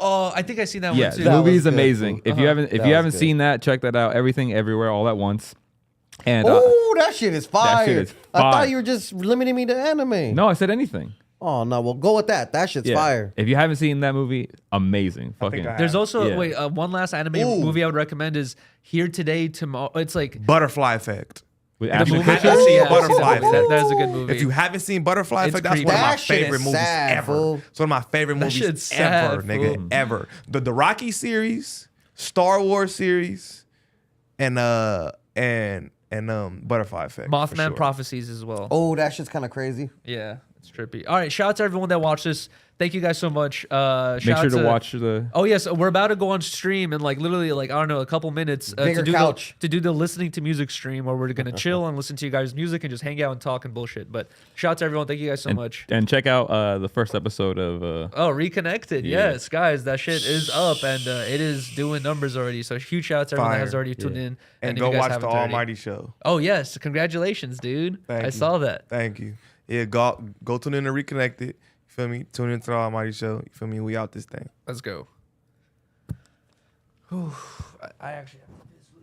Oh, I think I seen that Yeah, one too. the movie is amazing. If you haven't good. seen that, check that out. Everything everywhere all at once. And Oh, that shit is fire. shit is I fire. thought you were just limiting me to anime. no, I said anything. Oh no, well go with that. That shit's Yeah. fire. If you haven't seen that movie, amazing. Fucking. I have. There's also Yeah. one last anime movie I would recommend is Here Today Tomorrow. It's like Butterfly Effect. With the Ashton movie. Have Kutcher? you seen Yeah, I've seen Butterfly that movie. Effect? That is a good movie. If you haven't seen Butterfly It's Effect, that's creepy. one of my That shit favorite is movies sad, ever. fool. It's one of my favorite That movies shit's sad, ever, nigga, fool. ever. The Rocky series, Star Wars series, and Butterfly Effect. for Mothman sure. Prophecies as well. Oh, that shit's kind of crazy. Yeah, It's trippy. All right, shout out to everyone that watched this. Thank you guys so much. Make sure to watch the. Oh yes, we're about to go on stream in like literally like I don't know a couple minutes Bigger couch. to do the listening to music stream where we're gonna chill and listen to you guys' music and just hang out and talk and bullshit. But shout out to everyone. Thank you guys so much. And check out the first episode of. Reconnected. Yeah. Yes, guys, that shit is up and it is doing numbers already. So huge shout out to everyone that has already tuned in. And if go you guys watch haven't the already. Almighty Show. Oh yes, congratulations, dude. Thank I you. saw that. Thank you. Yeah, go tune in to Reconnected. You feel me? Tune into the Almighty Show. You feel me? We out this thing. Let's go. Whew. I actually have